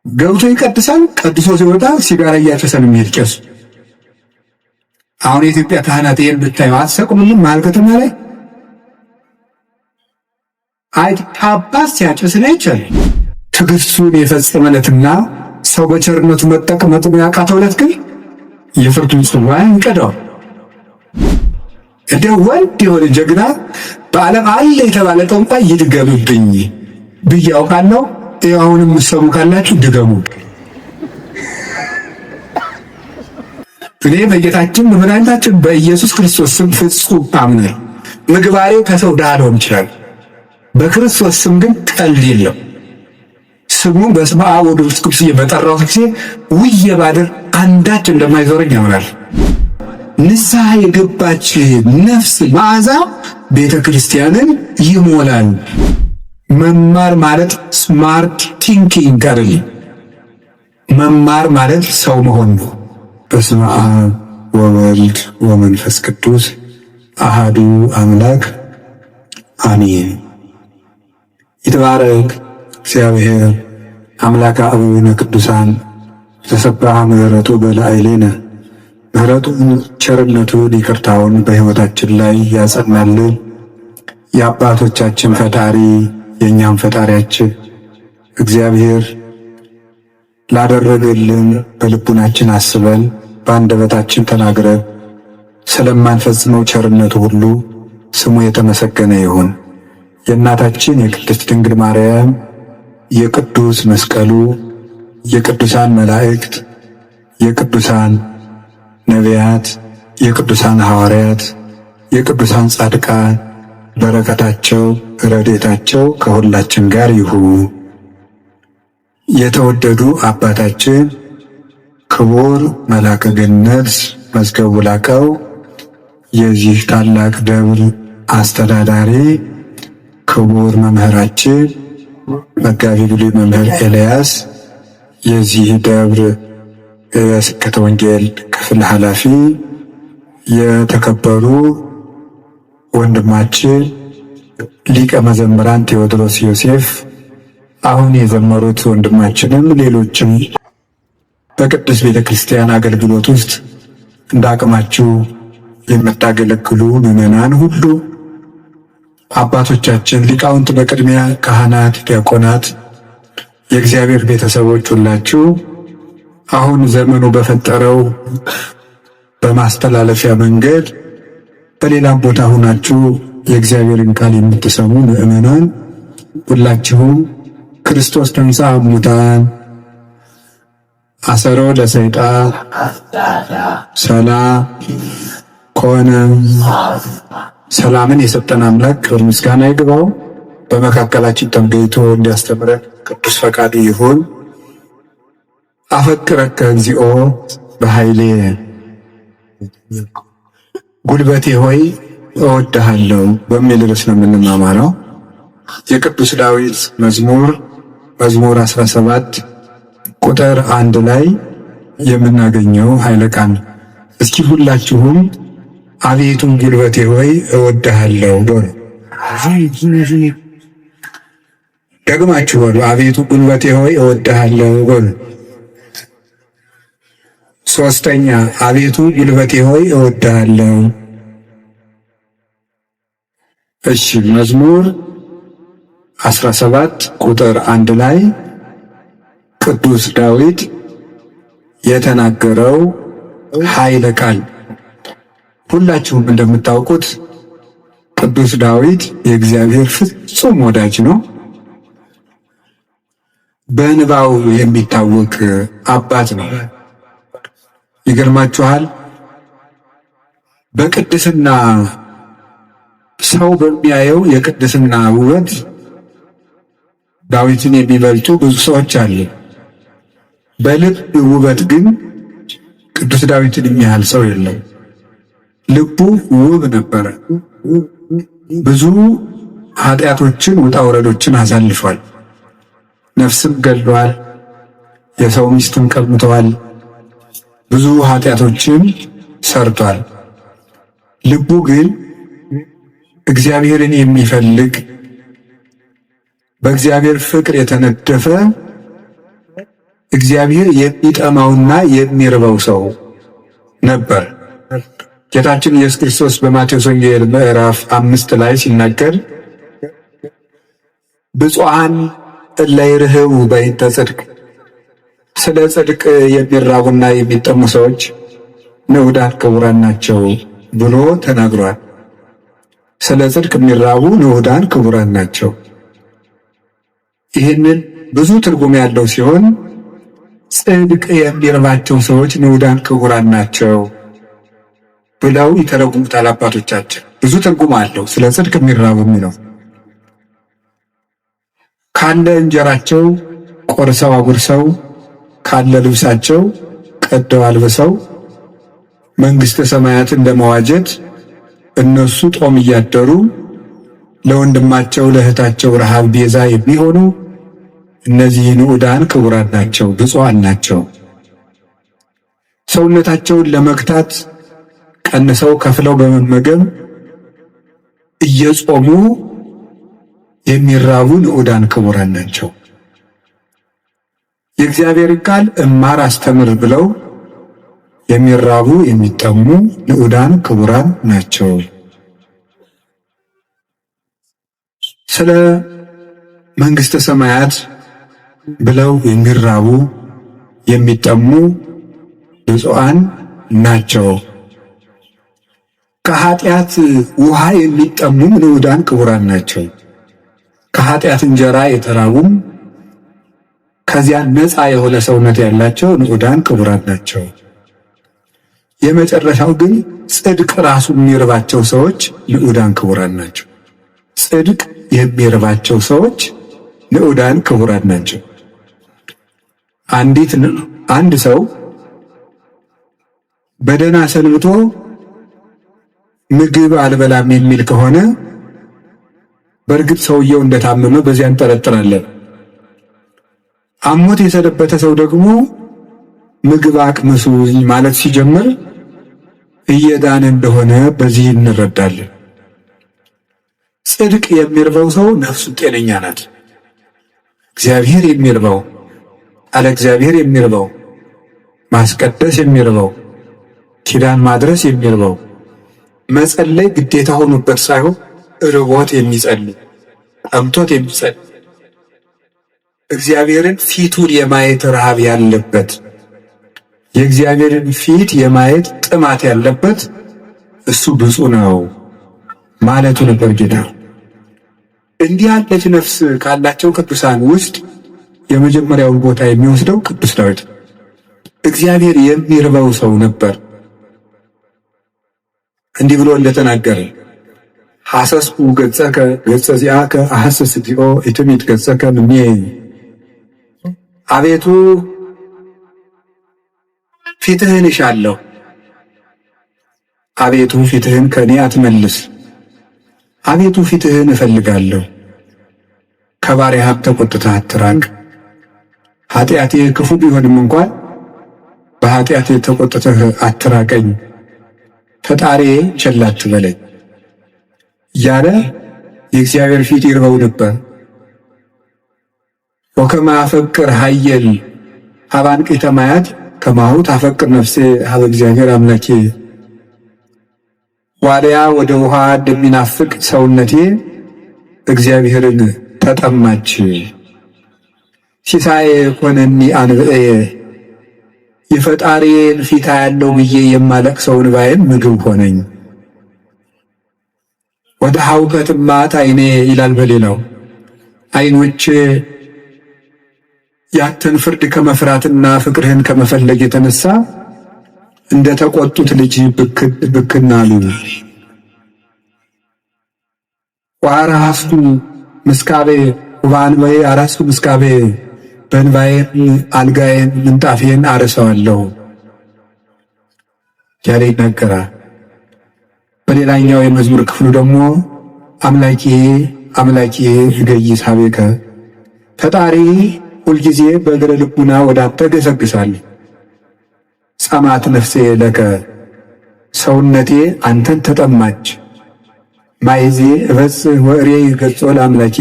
ገብቶ ይቀድሳል። ቀድሶ ሲወጣ ሲጋራ እያጨሰ ነው የሚሄድ ቄሱ። አሁን የኢትዮጵያ ካህናት ይሄን ብታዩ አትሰቅሉም? መሀል ከተማ ላይ ጳጳስ ሲያጨስ ነው ይቻላል። ትዕግስቱን የፈጸመለትና ሰው በቸርነቱ መጠቀም ያቃተውለት ግን የፍርዱን ጽዋ ይቀዳዋል። እንደ ወንድ የሆነ ጀግና በዓለም አለ የተባለ ጠንቋይ ይድገምብኝ ብዬ አውቃለሁ። አሁንም የምትሰሙ ካላችሁ ድገሙ። እኔ በጌታችን በመድኃኒታችን በኢየሱስ ክርስቶስ ስም ፍጹም አምናለሁ። ምግባሬ ከሰው ድሃ ሊሆን ይችላል። በክርስቶስ ስም ግን ቀልድ የለም። ስሙን በስመ አብ ወወልድ ወመንፈስ ቅዱስ በጠራው ጊዜ ውዬ ባድር አንዳች እንደማይዞረኝ ያምናል። ንስሐ የገባች ነፍስ መዓዛ ቤተ ክርስቲያንን ይሞላል። መማር ማለት ስማርት ቲንኪንግ አይደለም። መማር ማለት ሰው መሆን ነው። በስመ አብ ወወልድ ወመንፈስ ቅዱስ አሃዱ አምላክ አሜን። ይትባረክ እግዚአብሔር አምላከ አበዊነ ቅዱሳን ዘሰብሐ ምሕረቱ በላዕሌነ። ምሕረቱን ቸርነቱን ይቅርታውን በሕይወታችን ላይ ያጸናልን የአባቶቻችን ፈጣሪ የእኛም ፈጣሪያችን እግዚአብሔር ላደረገልን በልቡናችን አስበን በአንደበታችን ተናግረን ስለማንፈጽመው ቸርነቱ ሁሉ ስሙ የተመሰገነ ይሁን። የእናታችን የቅድስት ድንግል ማርያም የቅዱስ መስቀሉ የቅዱሳን መላእክት የቅዱሳን ነቢያት የቅዱሳን ሐዋርያት የቅዱሳን ጻድቃን በረከታቸው ረድኤታቸው ከሁላችን ጋር ይሁን። የተወደዱ አባታችን ክቡር መልአከ ገነት መዝገቡ ላቀው የዚህ ታላቅ ደብር አስተዳዳሪ፣ ክቡር መምህራችን መጋቢ ብሉይ መምህር ኤልያስ የዚህ ደብር የስብከተ ወንጌል ክፍል ኃላፊ፣ የተከበሩ ወንድማችን ሊቀ መዘምራን ቴዎድሮስ ዮሴፍ፣ አሁን የዘመሩት ወንድማችንም ሌሎችም በቅዱስ ቤተ ክርስቲያን አገልግሎት ውስጥ እንደ አቅማችሁ የምታገለግሉ ምዕመናን ሁሉ፣ አባቶቻችን ሊቃውንት፣ በቅድሚያ ካህናት፣ ዲያቆናት፣ የእግዚአብሔር ቤተሰቦች ሁላችሁ አሁን ዘመኑ በፈጠረው በማስተላለፊያ መንገድ በሌላም ቦታ ሆናችሁ የእግዚአብሔርን ቃል የምትሰሙ ምዕመናን ሁላችሁም ክርስቶስ ተንሥአ እሙታን አሰሮ ለሰይጣን ሰላም ኮነ። ሰላምን የሰጠን አምላክ ክብር ምስጋና ይግባው። በመካከላችን ተገኝቶ እንዲያስተምረን ቅዱስ ፈቃዱ ይሁን። አፈቅረከ እግዚኦ በኃይሌ፣ ጉልበቴ ሆይ እወድሃለሁ በሚል ርዕስ ነው የምንማማረው። የቅዱስ ዳዊት መዝሙር 17 ቁጥር 1 ላይ የምናገኘው ኃይለ ቃል። እስኪ ሁላችሁም አቤቱ ጉልበቴ ሆይ እወድሃለሁ በሉ። ደግማችሁ በሉ። አቤቱ ጉልበቴ ሆይ እወድሃለሁ በሉ። ሶስተኛ፣ አቤቱ ጉልበቴ ሆይ እወድሃለሁ። እሺ፣ መዝሙር 17 ቁጥር 1 ላይ ቅዱስ ዳዊት የተናገረው ኃይለ ቃል። ሁላችሁም እንደምታውቁት ቅዱስ ዳዊት የእግዚአብሔር ፍጹም ወዳጅ ነው። በንባው የሚታወቅ አባት ነው። ይገርማችኋል፣ በቅድስና ሰው በሚያየው የቅድስና ውበት ዳዊትን የሚበልጡ ብዙ ሰዎች አሉ። በልብ ውበት ግን ቅዱስ ዳዊትን የሚያህል ሰው የለም። ልቡ ውብ ነበረ። ብዙ ኃጢአቶችን ውጣ ውረዶችን አሳልፏል። ነፍስም ገድሏል። የሰው ሚስትን ቀምተዋል። ብዙ ኃጢአቶችን ሰርቷል። ልቡ ግን እግዚአብሔርን የሚፈልግ በእግዚአብሔር ፍቅር የተነደፈ እግዚአብሔር የሚጠማውና የሚርበው ሰው ነበር። ጌታችን ኢየሱስ ክርስቶስ በማቴዎስ ወንጌል ምዕራፍ 5 ላይ ሲናገር ብፁዓን እለ ይርህቡ በእንተ ጽድቅ፣ ስለ ጽድቅ የሚራቡና የሚጠሙ ሰዎች ንዑዳን ክቡራን ናቸው ብሎ ተናግሯል። ስለ ጽድቅ የሚራቡ ንዑዳን ክቡራን ናቸው። ይህንን ብዙ ትርጉም ያለው ሲሆን ጽድቅ የሚርባቸው ሰዎች ንዑዳን ክቡራን ናቸው ብለው ይተረጉሙታል አባቶቻችን። ብዙ ትርጉም አለው ስለ ጽድቅ የሚራቡ የሚለው። ካለ እንጀራቸው ቆርሰው አጉርሰው፣ ካለ ልብሳቸው ቀደው አልብሰው መንግሥተ ሰማያትን ለመዋጀት እነሱ ጦም እያደሩ ለወንድማቸው ለእህታቸው ረሃብ ቤዛ የሚሆኑ እነዚህ ንዑዳን ክቡራን ናቸው፣ ብፁዓን ናቸው። ሰውነታቸውን ለመግታት ቀንሰው ከፍለው በመመገብ እየጾሙ የሚራቡ ንዑዳን ክቡራን ናቸው። የእግዚአብሔር ቃል እማር አስተምር ብለው የሚራቡ የሚጠሙ ንዑዳን ክቡራን ናቸው። ስለ መንግሥተ ሰማያት ብለው የሚራቡ የሚጠሙ ብፁዓን ናቸው። ከኃጢአት ውሃ የሚጠሙም ንዑዳን ክቡራን ናቸው። ከኃጢአት እንጀራ የተራቡም ከዚያ ነፃ የሆነ ሰውነት ያላቸው ንዑዳን ክቡራን ናቸው። የመጨረሻው ግን ጽድቅ ራሱ የሚርባቸው ሰዎች ንዑዳን ክቡራን ናቸው። ጽድቅ የሚርባቸው ሰዎች ንዑዳን ክቡራን ናቸው። አንድ ሰው በደህና ሰንብቶ ምግብ አልበላም የሚል ከሆነ በእርግጥ ሰውየው እንደታመመ በዚያ እንጠረጥራለን። አሞት የሰነበተ ሰው ደግሞ ምግብ አቅምሱኝ ማለት ሲጀምር እየዳነ እንደሆነ በዚህ እንረዳለን። ጽድቅ የሚርበው ሰው ነፍሱ ጤነኛ ናት። እግዚአብሔር የሚርበው አለ እግዚአብሔር የሚርበው ማስቀደስ የሚርበው ኪዳን ማድረስ የሚርበው መጸለይ ግዴታ ሆኖበት ሳይሆን ርቦት የሚጸልይ ጠምቶት የሚጸልይ እግዚአብሔርን ፊቱን የማየት ረሃብ ያለበት የእግዚአብሔርን ፊት የማየት ጥማት ያለበት እሱ ብፁዕ ነው ማለቱ ነበር ጌታ። እንዲህ ያለች ነፍስ ካላቸው ቅዱሳን ውስጥ የመጀመሪያውን ቦታ የሚወስደው ቅዱስ ዳዊት እግዚአብሔር የሚርበው ሰው ነበር። እንዲህ ብሎ እንደተናገረ ሐሰስኩ ገጸከ ገጸ ዚአከ አሐስስ እግዚኦ ኢትሚት ገጸከ እምኔ። አቤቱ ፊትህን እሻለሁ፣ አቤቱ ፊትህን ከኔ አትመልስ። አቤቱ ፊትህን እፈልጋለሁ፣ ከባሪያህ ተቆጥተህ አትራቅ። ኃጢአቴ ክፉ ቢሆንም እንኳን በኃጢአቴ ተቆጥተህ አትራቀኝ። ፈጣሪዬ ቸል አትበለኝ እያለ የእግዚአብሔር ፊት ይርበው ነበር። ወከመ አፈቅር ኃየል ሀበ አንቅዕተ ማያት ከማሁ ታፈቅር ነፍሴ ሀበ እግዚአብሔር አምላኬ። ዋልያ ወደ ውሃ እንደሚናፍቅ ሰውነቴ እግዚአብሔርን ተጠማች። ሲሳዬ ኮነኒ አንብዕየ የፈጣሪዬን ፊት ያለው ብዬ የማለቅሰው እንባዬም ምግብ ሆነኝ። ወደ ሐውከትማት ዓይኔ ይላል በሌላው ዓይኖቼ ያንተን ፍርድ ከመፍራትና ፍቅርህን ከመፈለግ የተነሳ እንደ ተቆጡት ልጅ ብክና አሉ። ወአርሐስኩ ምስካቤ ወበእንባዬ አርሐስኩ ምስካቤ በእንባዬም አልጋዬን ምንጣፌን አርሰዋለሁ ያለ ይናገራል። በሌላኛው የመዝሙር ክፍሉ ደግሞ አምላኬ አምላኬ እገይስ ኀቤከ ፈጣሪ ሁልጊዜ በእግረ ልቡና ወደ አንተ ገሰግሳለሁ። ጸማት ነፍሴ ለከ ሰውነቴ አንተን ተጠማች። ማይዜ እበጽሕ ወእሬይ ገጾ ለአምላኬ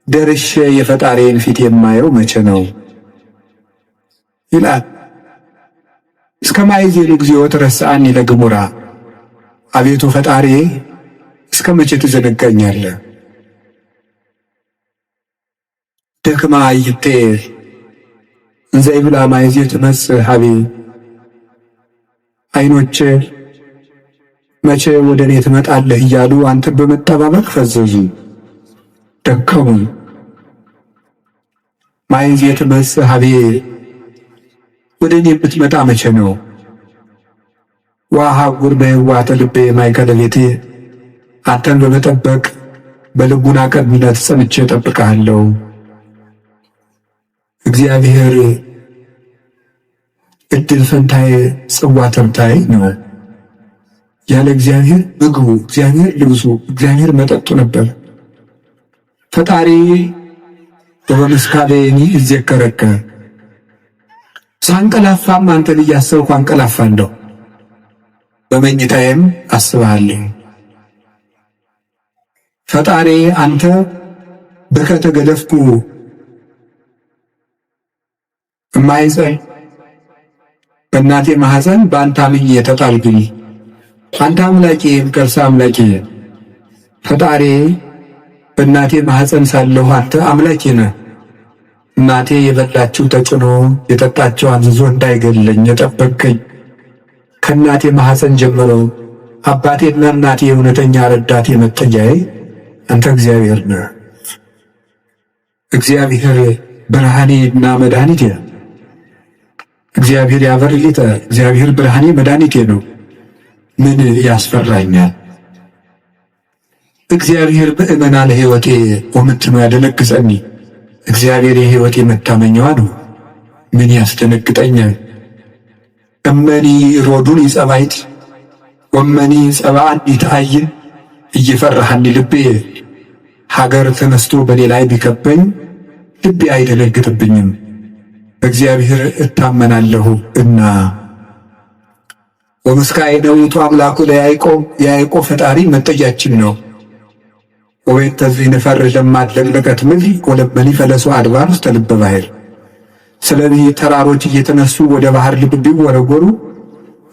ደርሼ የፈጣሪን ፊት የማየው መቼ ነው? ይላል። እስከ ማይዜኑ እግዚኦ ትረሳኒ ለግሙራ፣ አቤቱ ፈጣሪ እስከ መቼ ትዘነጋኛለህ? ደክማ አይቴ እንዘ ይብላ ማይዜ ትመጽእ ሀቤ፣ ዓይኖቼ መቼ ወደ እኔ ትመጣለህ እያሉ አንተን በመጠባበቅ ፈዘዙ፣ ደከሙ። ማይዜ ትመጽእ ሀቤ፣ ወደ እኔ የምትመጣ መቼ ነው? ወአሐውር በየዋህተ ልቤ ማእከለ ቤቴ፣ አንተን በመጠበቅ በልቡና ቅንነት ጸንቼ እጠብቅሃለሁ። እግዚአብሔር ዕድል ፈንታዬ ጽዋ ተርታዬ ነው። ያለ እግዚአብሔር ምግቡ፣ እግዚአብሔር ልብሱ፣ እግዚአብሔር መጠጡ ነበር። ፈጣሪ በመስካቤኒ እዜከረከ፣ ሳንቀላፋም አንተን እያሰብኩ አንቀላፋለሁ፣ በመኝታዬም አስብሃለሁ። ፈጣሪ አንተ በከተ ገደፍኩ እማይፀን፣ በእናቴ ማኅፀን በአንተ አምኜ ተጣልኩኝ። አንተ አምላኬ የምቀርሳ አምላኬ ፈጣሪ፣ በእናቴ ማኅፀን ሳለሁ አንተ አምላኬ ነህ። እናቴ የበላችው ተጭኖ የጠጣችው አንዝዞ እንዳይገለኝ የጠበቅከኝ፣ ከእናቴ ማኅፀን ጀምሮ አባቴና እናቴ እውነተኛ ረዳቴ መጠጊያዬ አንተ እግዚአብሔር ነህ። እግዚአብሔር ብርሃኔና መድኃኒቴ፣ እግዚአብሔር ያበርሊተ፣ እግዚአብሔር ብርሃኔ መድኃኒቴ ነው። ምን ያስፈራኛል? እግዚአብሔር በእመና ለሕይወቴ ወምትኑ ያደነግጸኒ፣ እግዚአብሔር የሕይወቴ መታመኛዋ ነው። ምን ያስደነግጠኛል? እመኒ ሮዱን ይጸባይት ወመኒ ጸባአን ይታየ፣ እየፈራሃኒ ልቤ፣ ሀገር ተነስቶ በኔ ላይ ቢከበኝ ልቤ አይደነግጥብኝም፣ በእግዚአብሔር እታመናለሁ እና። ወምስካየ ውእቱ አምላኩ ለያዕቆብ፣ የያዕቆብ ፈጣሪ መጠጊያችን ነው። ወቤት ንፈርህ ለማድለቅለቀት ምድር ወለመኒ ፈለሱ አድባር ውስተ ልበ ባሕር። ስለዚህ ተራሮች እየተነሱ ወደ ባህር ልብ ቢወረወሩ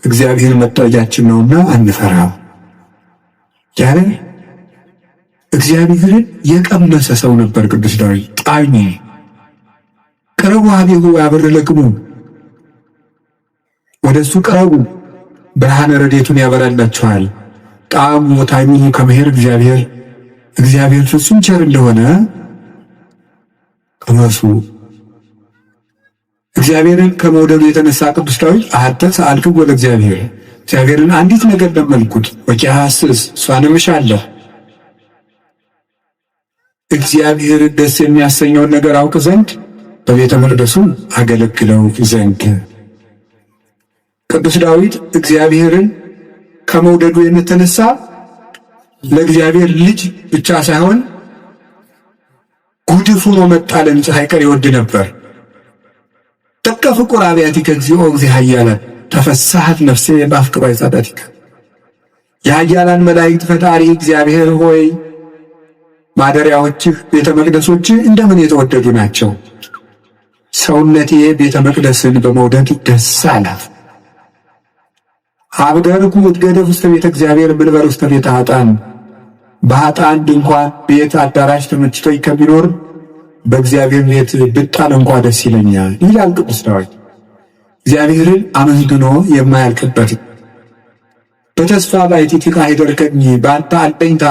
እግዚአብሔር መጠጊያችን ነውና አንፈራም። ያለ እግዚአብሔርን የቀመሰ ሰው ነበር ቅዱስ ዳዊት። ጣዕሙ ቅረቡ ኀቤሁ ያበርለክሙ፣ ወደ እሱ ቅረቡ ብርሃነ ረድኤቱን ያበራላችኋል። ጣዕሙ ወጣዕሙ ከመ ኄር እግዚአብሔር ፍጹም ቸር እንደሆነ ቅመሱ። እግዚአብሔርን ከመውደዱ የተነሳ ቅዱስ ዳዊት አሐተ ሰአልክዎ ለእግዚአብሔር፣ እግዚአብሔርን አንዲት ነገር ለመንኩት ወኪሐስስ እሷንም እሻለሁ። እግዚአብሔርን ደስ የሚያሰኘውን ነገር አውቅ ዘንድ በቤተ መቅደሱ አገለግለው ዘንድ። ቅዱስ ዳዊት እግዚአብሔርን ከመውደዱ የተነሳ ለእግዚአብሔር ልጅ ብቻ ሳይሆን ጉድፍ ሆኖ መጣልን ሳይቀር ይወድ ነበር። ጥቀ ፍቁር አብያቲከ እግዚኦ እግዚእ ኃያላን፣ ተፈሳሐት ነፍሴ በአፍቅሮ ጸዳቲከ። የኃያላን መላእክት ፈጣሪ እግዚአብሔር ሆይ ማደሪያዎችህ ቤተ መቅደሶችህ እንደምን የተወደዱ ናቸው። ሰውነቴ ቤተ መቅደስን በመውደድ ደስ አላት። አብደርኩ እትገደፍ ውስተ ቤተ እግዚአብሔር እምንበር ውስተ ቤተ ኃጥአን፣ በኃጥአን ድንኳን ቤት አዳራሽ ተመችቶኝ ከሚኖር በእግዚአብሔር ቤት ብጣል እንኳ ደስ ይለኛል ይላል ቅዱስ ዳዊት። እግዚአብሔርን አመስግኖ የማያልቅበት በተስፋ ባሕቲትከ ኀደርከኒ፣ በአንተ አለኝታ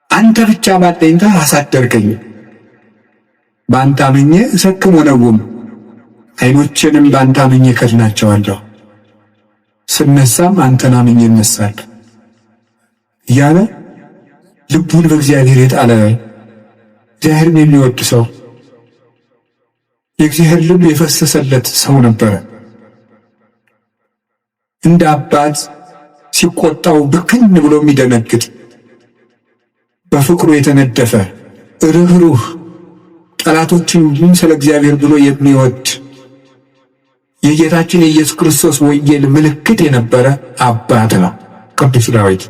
አንተ ብቻ ባለኝታ አሳደርከኝ። በአንተ አምኜ እሰክም ወነውም፣ ዓይኖቼንም በአንተ አምኜ እከድናቸዋለሁ። ስነሳም አንተን አምኜ እነሳለሁ እያለ ልቡን በእግዚአብሔር የጣለ እግዚአብሔርን የሚወድ ሰው፣ የእግዚአብሔር ልብ የፈሰሰለት ሰው ነበረ። እንደ አባት ሲቆጣው ብክን ብሎ የሚደነግጥ፣ በፍቅሩ የተነደፈ ርኅሩህ፣ ጠላቶችን ስለ እግዚአብሔር ብሎ የሚወድ የጌታችን የኢየሱስ ክርስቶስ ወንጌል ምልክት የነበረ አባት ነው ቅዱስ ዳዊት።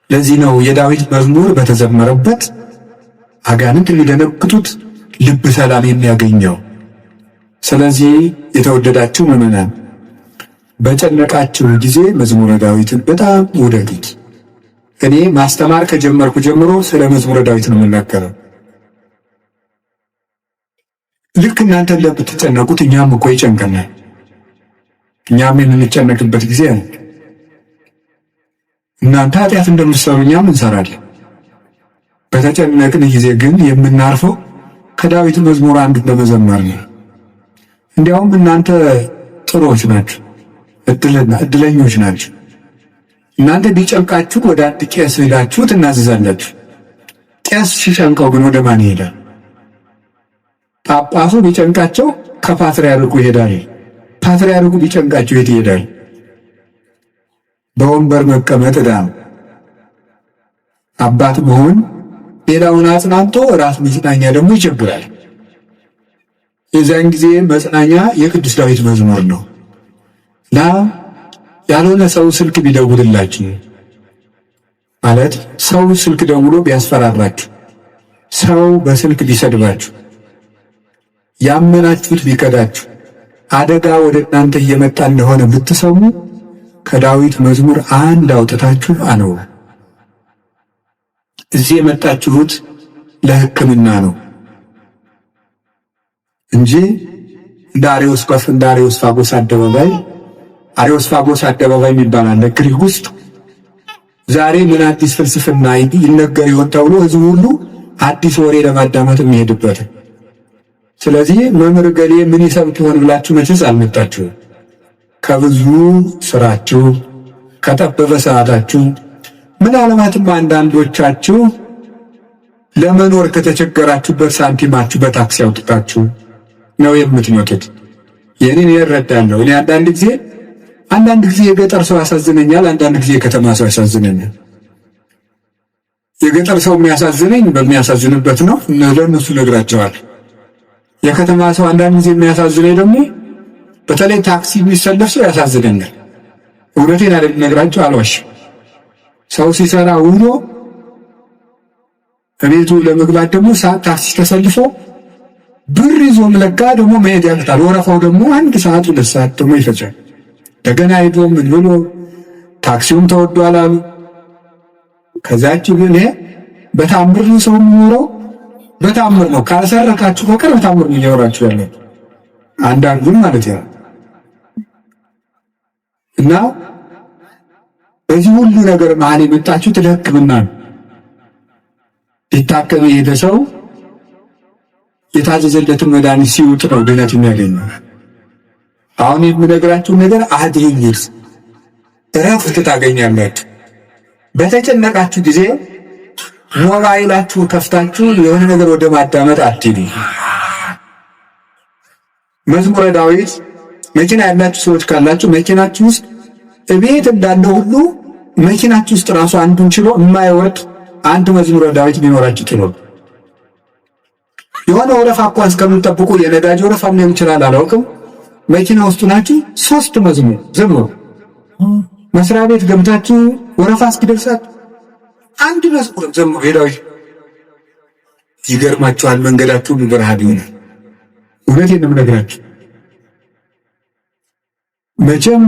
ለዚህ ነው የዳዊት መዝሙር በተዘመረበት አጋንንት ሊደነግጡት ልብ ሰላም የሚያገኘው። ስለዚህ የተወደዳችሁ ምዕመናን በጨነቃችሁ ጊዜ መዝሙረ ዳዊትን በጣም ውደዱት። እኔ ማስተማር ከጀመርኩ ጀምሮ ስለ መዝሙረ ዳዊት ነው የምናገረው። ልክ እናንተ እንደምትጨነቁት እኛም እኮ ይጨንቀናል። እኛም የምንጨነቅበት ጊዜ አለ። እናንተ ኃጢአት እንደምትሰሩ እኛም እንሰራለን። በተጨነቅን ጊዜ ግን የምናርፈው ከዳዊት መዝሙር አንዱን በመዘመር ነው። እንዲያውም እናንተ ጥሩዎች ናችሁ፣ እድለኞች ናችሁ። እናንተ ቢጨንቃችሁ ወደ አንድ ቄስ ሄዳችሁ ትናዘዛላችሁ። ቄስ ሲጨንቀው ግን ወደ ማን ይሄዳል? ጳጳሱ ቢጨንቃቸው ከፓትርያርኩ ይሄዳል። ፓትርያርኩ ቢጨንቃቸው የት ይሄዳል? በወንበር መቀመጥ ዕዳ ነው። አባት መሆን ሌላውን አጽናንቶ ራስ መጽናኛ ደግሞ ይቸግራል። የዛን ጊዜ መጽናኛ የቅዱስ ዳዊት መዝሙር ነው። ያልሆነ ሰው ስልክ ቢደውልላችሁ ማለት ሰው ስልክ ደውሎ ቢያስፈራራችሁ፣ ሰው በስልክ ቢሰድባችሁ፣ ያመናችሁት ቢከዳችሁ፣ አደጋ ወደ እናንተ እየመጣ እንደሆነ ብትሰሙ ከዳዊት መዝሙር አንድ አውጥታችሁ አነው። እዚህ የመጣችሁት ለሕክምና ነው እንጂ እንደ አርዮስፋጎስ አደባባይ የሚባል አለ ግሪክ ውስጥ። ዛሬ ምን አዲስ ፍልስፍና ይነገር ይሆን ተብሎ ህዝቡ ሁሉ አዲስ ወሬ ለማዳመጥ የሚሄድበት። ስለዚህ መምህር ገሌ ምን ይሰብክ ይሆን ብላችሁ መቼስ አልመጣችሁም። ከብዙ ስራችሁ ከጠበበ ሰዓታችሁ ምናልባትም አንዳንዶቻችሁ ለመኖር ከተቸገራችሁበት ሳንቲማችሁ በታክሲ አውጥታችሁ ነው የምትመጡት። የኔን እረዳለሁ። እኔ አንዳንድ ጊዜ የገጠር ሰው ያሳዝነኛል፣ አንዳንድ ጊዜ የከተማ ሰው ያሳዝነኛል። የገጠር ሰው የሚያሳዝነኝ በሚያሳዝንበት ነው፣ ለእነሱ ነግራቸዋለሁ። የከተማ ሰው አንዳንድ ጊዜ የሚያሳዝነኝ ደግሞ በተለይ ታክሲ የሚሰለፍ ሰው ያሳዝነኛል። እውነቴን አይደል ነግራቸው አልዋሽም። ሰው ሲሰራ ውሎ ከቤቱ ለመግባት ደግሞ ሰዓት ታክሲ ተሰልፎ ብር ይዞ መለካ ደግሞ መሄድ ያቅታል። ወረፋው ደግሞ 1 ሰዓት 2 ሰዓት ደግሞ ይፈጃል። እንደገና ሄዶ ምን ብሎ ታክሲውም ተወዷል አሉ። ከዛች ግን በታምር ነው ሰው የሚኖረው፣ በታምር ነው። ካልሰረካችሁ በቀር በታምር ነው እያወራችሁ ያለው አንዳንዱን ማለት ነው። እና በዚህ ሁሉ ነገር መሀል የመጣችሁት ለሕክምና ነው። ሊታከም የሄደ ሰው የታዘዘለትን መድኃኒት ሲውጥ ነው ድነት የሚያገኘው። አሁን የምነግራችሁን ነገር አድርጉት፣ እረፍት ታገኛላችሁ። በተጨነቃችሁ ጊዜ ሞባይላችሁ ከፍታችሁ የሆነ ነገር ወደ ማዳመጥ አትሂዱ። መዝሙረ ዳዊት መኪና ያላችሁ ሰዎች ካላችሁ መኪናችሁ ውስጥ እቤት እንዳለ ሁሉ መኪናችሁ ውስጥ ራሱ አንዱን ችሎ የማይወርድ አንድ መዝሙረ ዳዊት ቢኖራችሁ ጥሩ። የሆነ ወረፋ እንኳን እስከምትጠብቁ የነዳጅ ወረፋ ሊሆን ይችላል አላውቅም። መኪና ውስጥ ናችሁ 3 መዝሙር ዘምሩ። መስሪያ ቤት ገብታችሁ ወረፋ እስኪደርሳችሁ አንድ መዝሙር ዘምሩ። ሄዳችሁ ይገርማችኋል፣ መንገዳችሁ ብርሃን ይሆናል። እውነቴን ነው የምነግራችሁ። መቼም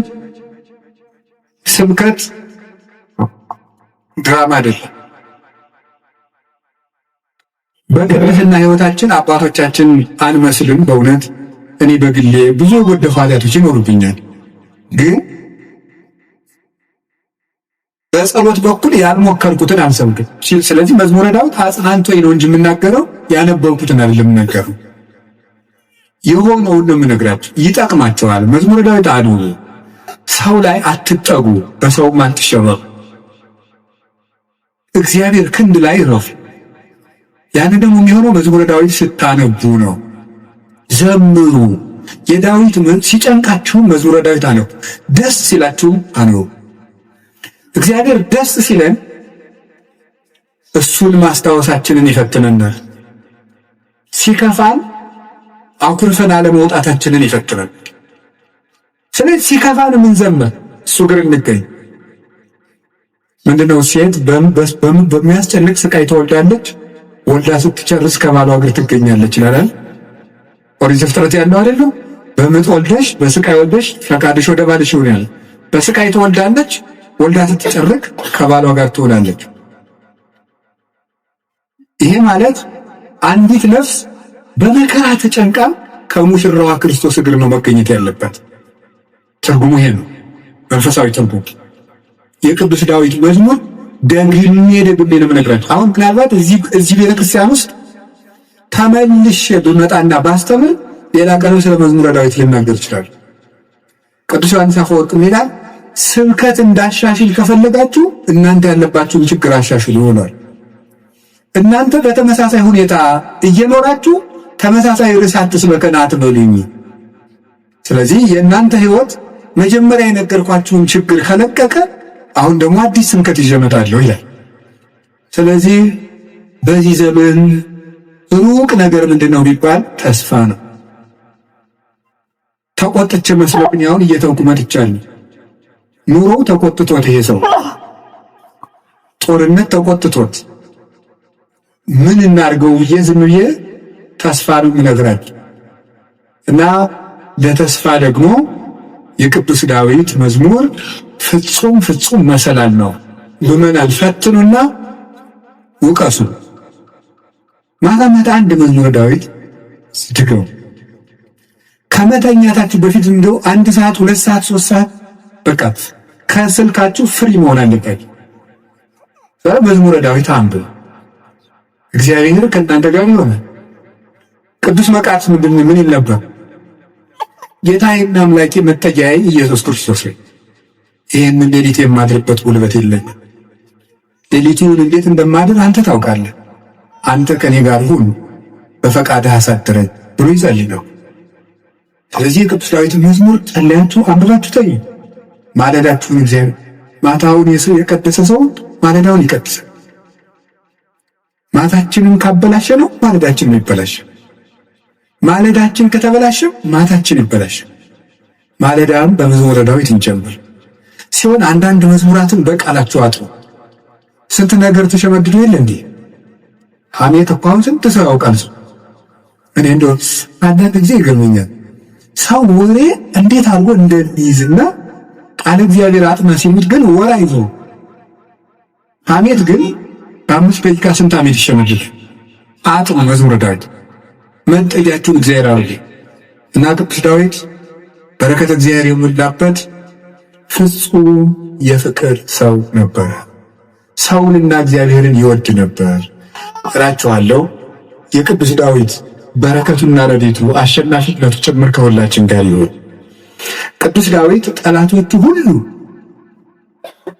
ስብከት ድራማ አይደለም። በቅድስና ሕይወታችን አባቶቻችን አንመስልም። በእውነት እኔ በግሌ ብዙ የጎደፉ ኃጢአቶች ይኖሩብኛል። ግን በጸሎት በኩል ያልሞከርኩትን አልሰብክም። ስለዚህ መዝሙረ ዳዊት አጽናንቶኝ ነው እንጂ የምናገረው ያነበብኩትን አይደለም የምናገረው። የሆነውን ነው የምነግራችሁ። ይጠቅማቸዋል። መዝሙረ ዳዊት አድርጉ። ሰው ላይ አትጠጉ፣ በሰውም አትሸበሩ። እግዚአብሔር ክንድ ላይ ረፉ። ያን ደግሞ የሚሆነው መዝሙረ ዳዊት ስታነቡ ነው። ዘምሩ። የዳዊት ሲጨንቃችሁ መዝሙረ ዳዊት አነቡ፣ ደስ ሲላችሁ አነቡ። እግዚአብሔር ደስ ሲለን እሱን ማስታወሳችንን ይፈትነናል። ሲከፋን አኩርፈን አለመውጣታችንን ይፈትናል። ስለዚህ ሲከፋን የምንዘምር እሱ ግር እንገኝ። ምንድነው ሴት በሚያስጨንቅ ስቃይ ተወልዳለች፣ ወልዳ ስትጨርስ ከባሏ እግር ትገኛለች ይላል ኦሪት ዘፍጥረት ያለው አይደለም። በምጥ ወልደሽ በስቃይ ወልደሽ ፈቃድሽ ወደ ባልሽ ይሆናል። በስቃይ ትወልዳለች፣ ወልዳ ስትጨርቅ ከባሏ ጋር ትሆናለች። ይሄ ማለት አንዲት ነፍስ በመከራ ተጨንቃ ከሙሽራዋ ክርስቶስ እግር ነው መገኘት ያለባት። ትርጉሙ ይሄ ነው፣ መንፈሳዊ ትርጉም። የቅዱስ ዳዊት መዝሙር ደግሜ ደግሜ ነው የምነግራችሁ። አሁን ምናልባት እዚህ ቤተክርስቲያን ውስጥ ተመልሼ ብመጣና ባስተምር ሌላ ቀን ስለ መዝሙረ ዳዊት ልናገር ይችላል። ቅዱስ ዮሐንስ አፈወርቅ ይላል ስብከት እንዳሻሽል ከፈለጋችሁ እናንተ ያለባችሁን ችግር አሻሽሉ ይሆናል። እናንተ በተመሳሳይ ሁኔታ እየኖራችሁ ተመሳሳይ ርዕስ አትስበከን አትበሉኝ። ስለዚህ የእናንተ ሕይወት መጀመሪያ የነገርኳችሁን ችግር ከለቀቀ አሁን ደግሞ አዲስ ስብከት ይዤ እመጣለሁ ይላል። ስለዚህ በዚህ ዘመን ሩቅ ነገር ምንድነው ቢባል ተስፋ ነው። ተቆጥቼ መስሎኝ አሁን እየተውኩ መጥቻለሁ። ኑሮ ተቆጥቶት ይሄ ሰው ጦርነት ተቆጥቶት ምን እናርገው ብዬ ዝም ብዬ ተስፋ ነው የምነግራችሁ። እና ለተስፋ ደግሞ የቅዱስ ዳዊት መዝሙር ፍጹም መሰላል ነው። ምዕመናን ፈትኑና ውቀሱ። ማታ አንድ መዝሙረ ዳዊት ስትገቡ ከመተኛታችሁ በፊት እንደው 1 ሰዓት 2 ሰዓት 3 ሰዓት በቃ ከስልካችሁ ፍሪ መሆን አለበት። መዝሙረ ዳዊት አንብቡ። እግዚአብሔር ከእናንተ ጋር ይሆናል። ቅዱስ መቃርስ ምን ይል ነበር? ጌታዬና አምላኬ መጠጊያዬ ኢየሱስ ክርስቶስ ነው። ይህንን ሌሊት የማድርበት ጉልበት የለኝም። ሌሊቱን እንዴት እንደማድር አንተ ታውቃለህ። አንተ ከኔ ጋር ሁን፣ በፈቃድህ አሳድረኝ ብሎ ይጸልይ ነው። ስለዚህ የቅዱስ ዳዊት መዝሙር ጸልያችሁ አንብባችሁ ተኙ። ማለዳችሁን እግዚአብሔር ማታውን የቀደሰ ሰው ማለዳውን ይቀድሳል። ማታችንን ካበላሸ ነው ማለዳችን ይበላሽ። ማለዳችን ከተበላሸ ማታችን ይበላሽ። ማለዳም በመዝሙረ ዳዊት እንጀምር ሲሆን አንዳንድ መዝሙራትን በቃላቸው አጥሩ። ስንት ነገር ተሸመድዶ የለ እንዴ? ሐሜት እኮ አሁን ስንት ሰው ያውቃል። እኔ እንደው አንዳንድ ጊዜ ይገርመኛል ሰው ወሬ እንዴት አድርጎ እንደሚይዝና ቃል እግዚአብሔር አጥና ሲሉት ግን ወራ ይዞ ሐሜት ግን በ5 ደቂቃ ስንት ሐሜት ይሸመድል። አጥሩ መዝሙረ ዳዊት መጠጊያችሁን እግዚአብሔር አለ እና ቅዱስ ዳዊት በረከተ እግዚአብሔር የሞላበት ፍጹም የፍቅር ሰው ነበር። ሰውንና እግዚአብሔርን ይወድ ነበር እላችኋለሁ። የቅዱስ ዳዊት በረከቱና ረድኤቱ አሸናፊነቱ ጭምር ከሁላችን ጋር ይሁን። ቅዱስ ዳዊት ጠላቶቹ ሁሉ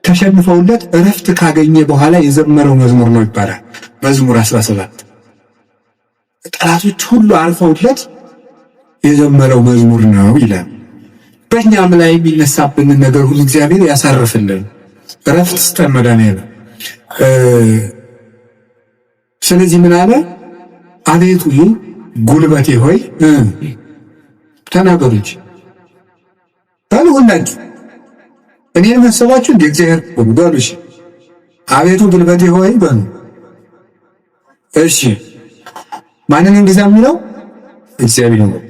ተሸንፈውለት እረፍት ካገኘ በኋላ የዘመረው መዝሙር ነው ይባላል። መዝሙር 17 ጠላቶቹ ሁሉ አልፈውለት የዘመረው መዝሙር ነው ይላል። በእኛም ላይ የሚነሳብን ነገር ሁሉ እግዚአብሔር ያሳርፍልን፣ እረፍት ስጠን መድኃኒዓለም። ስለዚህ ምን አለ? አቤቱ ጉልበቴ ሆይ ተናገሩች ታልሆናችሁ እኔን መሰባችሁ እንደ እግዚአብሔር ወንዶልሽ አቤቱ ጉልበቴ ሆይ በሉ። እሺ ማንን እንደዛ የሚለው? እግዚአብሔር ነው።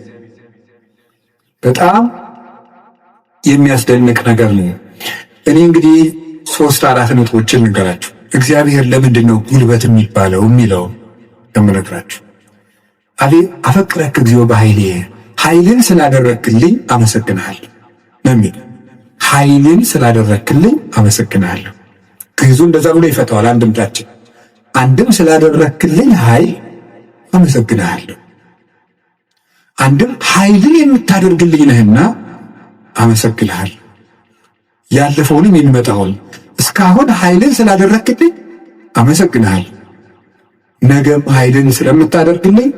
በጣም የሚያስደንቅ ነገር ነው። እኔ እንግዲህ 3-4 ነጥቦችን ልንገራችሁ። እግዚአብሔር ለምንድን ነው ጉልበት የሚባለው የሚለው ለምነግራችሁ። አፈቅረክ እግዚኦ በኃይሌ ኃይልን ስላደረክልኝ አመሰግናለሁ ነሚል ኃይልን ስላደረክልኝ አመሰግናለሁ። ግዙ እንደዛ ብሎ ይፈታዋል። አንድም ስላደረክልኝ ኃይል አመሰግናለሁ፣ አንድም ኃይልን የምታደርግልኝ ነህና አመሰግናለሁ። ያለፈውንም የሚመጣውን እስካሁን ኃይልን ስላደረክልኝ አመሰግናለሁ፣ ነገም ኃይልን ስለምታደርግልኝ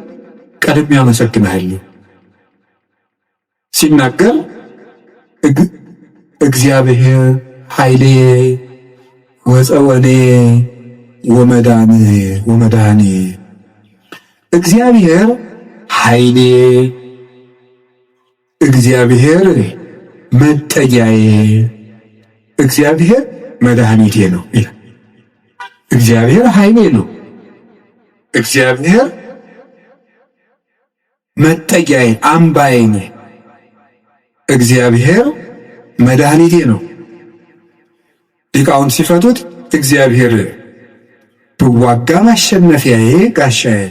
ቀድሜ አመሰግናለሁ። ሲናገር እግዚአብሔር ኃይሌ ወፀወኔ ወመድኃኔ እግዚአብሔር ኃይሌ እግዚአብሔር መጠጊያዬ እግዚአብሔር መድኃኒቴ ነው ይላል። እግዚአብሔር ኃይሌ ነው፣ እግዚአብሔር መጠጊያዬ አምባዬ ነው፣ እግዚአብሔር መድኃኒቴ ነው። ሊቃውንት ሲፈቱት እግዚአብሔር ብዋጋ ማሸነፊያዬ፣ ጋሻዬ፣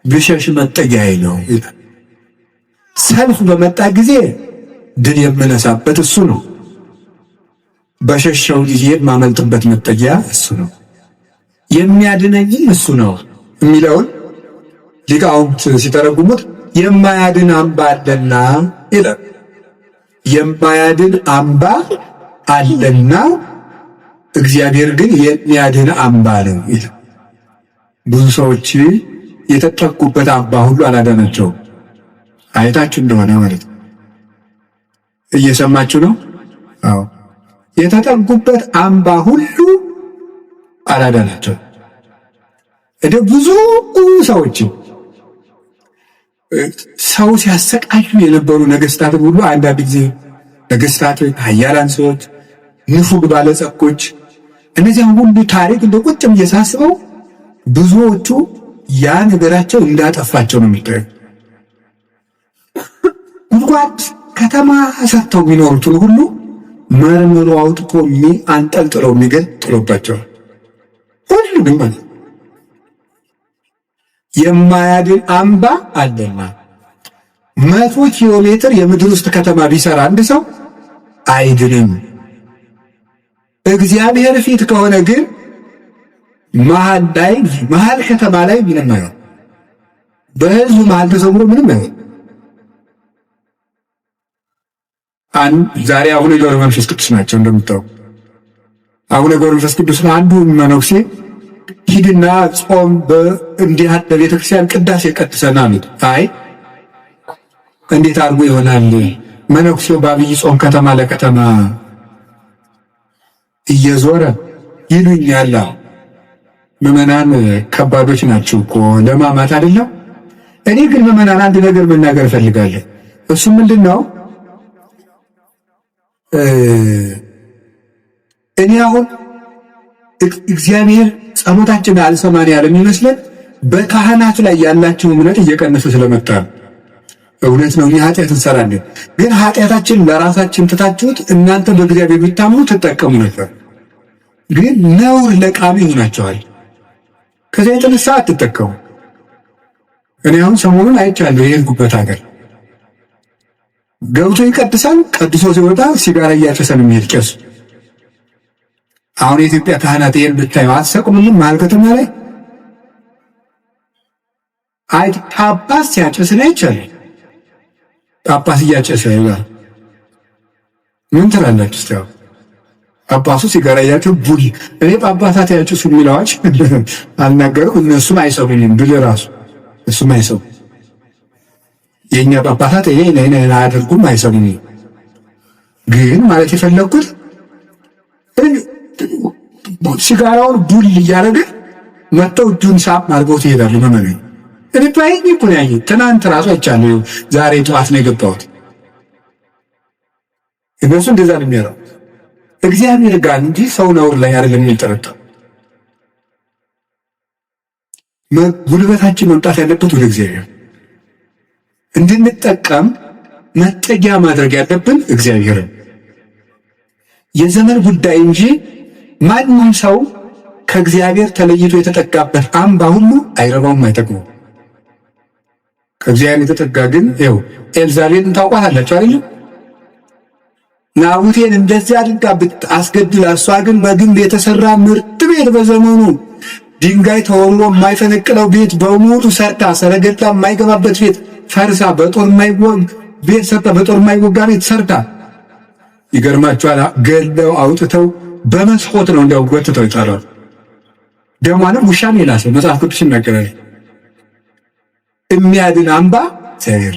ብሸሽ መጠጊያዬ ነው ይላል። ሰልፍ በመጣ ጊዜ ድል የምነሳበት እሱ ነው። በሸሸው ጊዜ የማመልጥበት መጠጊያ እሱ ነው። የሚያድነኝም እሱ ነው የሚለውን ሊቃውንት ሲተረጉሙት የማያድን አምባ አለና ይላል። የማያድን አምባ አለና እግዚአብሔር ግን የሚያድን አምባ ነው ይላል። ብዙ ሰዎች የተጠቁበት አምባ ሁሉ አላዳናቸውም። አይታችሁ እንደሆነ ማለት ነው። እየሰማችሁ ነው? አዎ። የተጠጉበት አምባ ሁሉ አላዳናቸውም። እንደ ብዙ ሰዎች ሰው ሲያሰቃዩ የነበሩ ነገስታት ሁሉ አንዳንድ ጊዜ ነገስታቶች፣ ኃያላን ሰዎች፣ ንፉግ ባለጸጎች እነዚያን ሁሉ ታሪክ እንደ ቁጭ እየሳስበው ብዙዎቹ ያ ነገራቸው እንዳጠፋቸው ነው የሚታየው። ጉድጓድ ከተማ ሰርተው የሚኖሩትን ሁሉ መርምሮ አውጥቶ አንጠልጥለው የሚገል ጥሎባቸዋል። ሁሉንም ማለት የማያድን አምባ አለና 100 ኪሎ ሜትር የምድር ውስጥ ከተማ ቢሰራ አንድ ሰው አይድንም። እግዚአብሔር ፊት ከሆነ ግን መሀል ከተማ ላይ ምንም አይሆን። በህዝቡ መሀል ተሰውሮ ምንም አይሆን። ዛሬ አቡነ ገብረ መንፈስ ቅዱስ ናቸው እንደምታውቁ። አቡነ ገብረ መንፈስ ቅዱስ አንዱ መነኩሴ ሂድና ጾም እንዲህ ያለ ቤተክርስቲያን ቅዳሴ ቀድሰናል። አይ እንዴት አድርጎ ይሆናል? መነኩሴው በአብይ ጾም ከተማ ለከተማ እየዞረ ይሉኛል። ምዕመናን ከባዶች ናቸው እኮ ለማማት አይደለም። እኔ ግን ምዕመናን አንድ ነገር መናገር እፈልጋለሁ። እሱ ምንድነው? እኔ አሁን እግዚአብሔር ጸሎታችን አልሰማን ያለ የሚመስለን በካህናት ላይ ያላችሁ እምነት እየቀነሰ ስለመጣ ነው። እውነት ነው፣ እኛ ኃጢአት እንሰራለን። ግን ኃጢአታችን ለራሳችን ትታችሁት እናንተ በእግዚአብሔር ብታምኑ ትጠቀሙ ነበር። ግን ነውር ለቃሚ ይሆናቸዋል። ከዚያ የተነሳ አትጠቀሙ። እኔ አሁን ሰሞኑን አይቻለሁ። የሄድኩበት ሀገር ገብቶ ይቀድሳል፣ ቀድሶ ሲወጣ ሲጋራ እያጨሰ ነው የሚሄድ ቄሱ። አሁን የኢትዮጵያ ካህናት ይሄን ብታዩ አትሰቅሙልም? መሀል ከተማ ላይ አይ ጳጳስ ሲያጨስ ነው አይቻልም። ጳጳስ እያጨሰ ይላል። ምን ትላላችሁ? እስቲ ጳጳሱ ሲጋራ እያጨሰ ቡል እኔ ጳጳሳት ያጨሱ የሚለዋች አልናገርም። እነሱም አይሰሙኝም ብል ራሱ እሱም አይሰሙ። የኛ ጳጳሳት ይሄ አያደርጉም፣ አይሰሙኝም። ግን ማለት የፈለኩት ሲጋራውን ቡል እያደረገ መጥተው እጁን ሳብ አድርገው ትሄዳሉ። መመሪ እኔ ባይኝ እኮ ነው ያየሁት። ትናንት ራሱ አይቻለሁ። ዛሬ ጠዋት ነው የገባሁት። እነሱ እንደዛ ነው የሚያደርጉት። እግዚአብሔር ጋር እንጂ ሰው ነውር ላይ አይደለም የሚጠረጠው። ጉልበታችን መምጣት ያለበት ወደ እግዚአብሔር እንድንጠቀም መጠጊያ ማድረግ ያለብን እግዚአብሔርን የዘመን ጉዳይ እንጂ ማንም ሰው ከእግዚአብሔር ተለይቶ የተጠጋበት አምባ ሁሉ አይረባውም፣ አይጠቅሙም። ከእግዚአብሔር የተጠጋ ግን ይኸው ኤልዛቤልን ታውቋታላችሁ አይደል? ናቡቴን እንደዚህ አድርጋ አስገድላ፣ እሷ ግን በግንብ የተሰራ ምርጥ ቤት በዘመኑ ድንጋይ ተወርውሮ የማይፈነቅለው ቤት በሙሉ ሰርታ፣ ሰረገላ የማይገባበት ቤት ፈርሳ፣ በጦር የማይወጋ ቤት ሰርታ፣ ይገርማችኋል፣ ገለው አውጥተው በመስኮት ነው እንዲያው ጎትተው ይጣላሉ። ደሟንም ውሻም የላሰው መጽሐፍ ቅዱስ ይናገራል። የሚያድን አምባ እግዚአብሔር።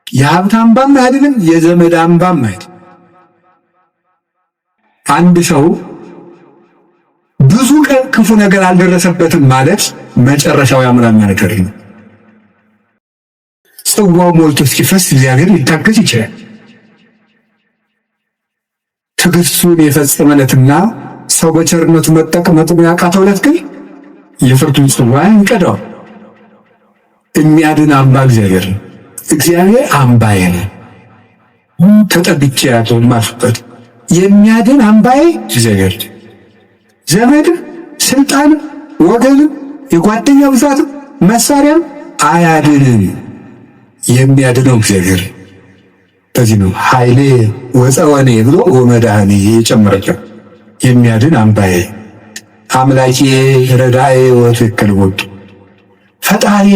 የሀብት አምባም አይደለም፣ የዘመድ አምባም አይደለም። አንድ ሰው ብዙ ቀን ክፉ ነገር አልደረሰበትም ማለት መጨረሻው ያምራል ማለት ነው። ጽዋው ሞልቶ እስኪፈስ እግዚአብሔር ሊታገስ ይችላል። ትዕግስቱን የፈጸመለትና ሰው በቸርነቱ መጠቀም ያቃተው ዕለት ግን የፍርዱን ጽዋ ይቀዳል። የሚያድን አምባ እግዚአብሔር ነው። እግዚአብሔር አምባዬ ነው። ተጠግቼ ያለው ማልፍበት የሚያድን አምባዬ እግዚአብሔር። ዘመድ፣ ስልጣን፣ ወገን፣ የጓደኛ ብዛት፣ መሳሪያም አያድንም። የሚያድነው እግዚአብሔር። በዚህ ነው ኃይሌ ወፀወኔ ብሎ ወመድኃኔ የጨመረችው። የሚያድን አምባዬ፣ አምላኬ፣ ረዳኤ ወትክክል ወጡ። ፈጣሪ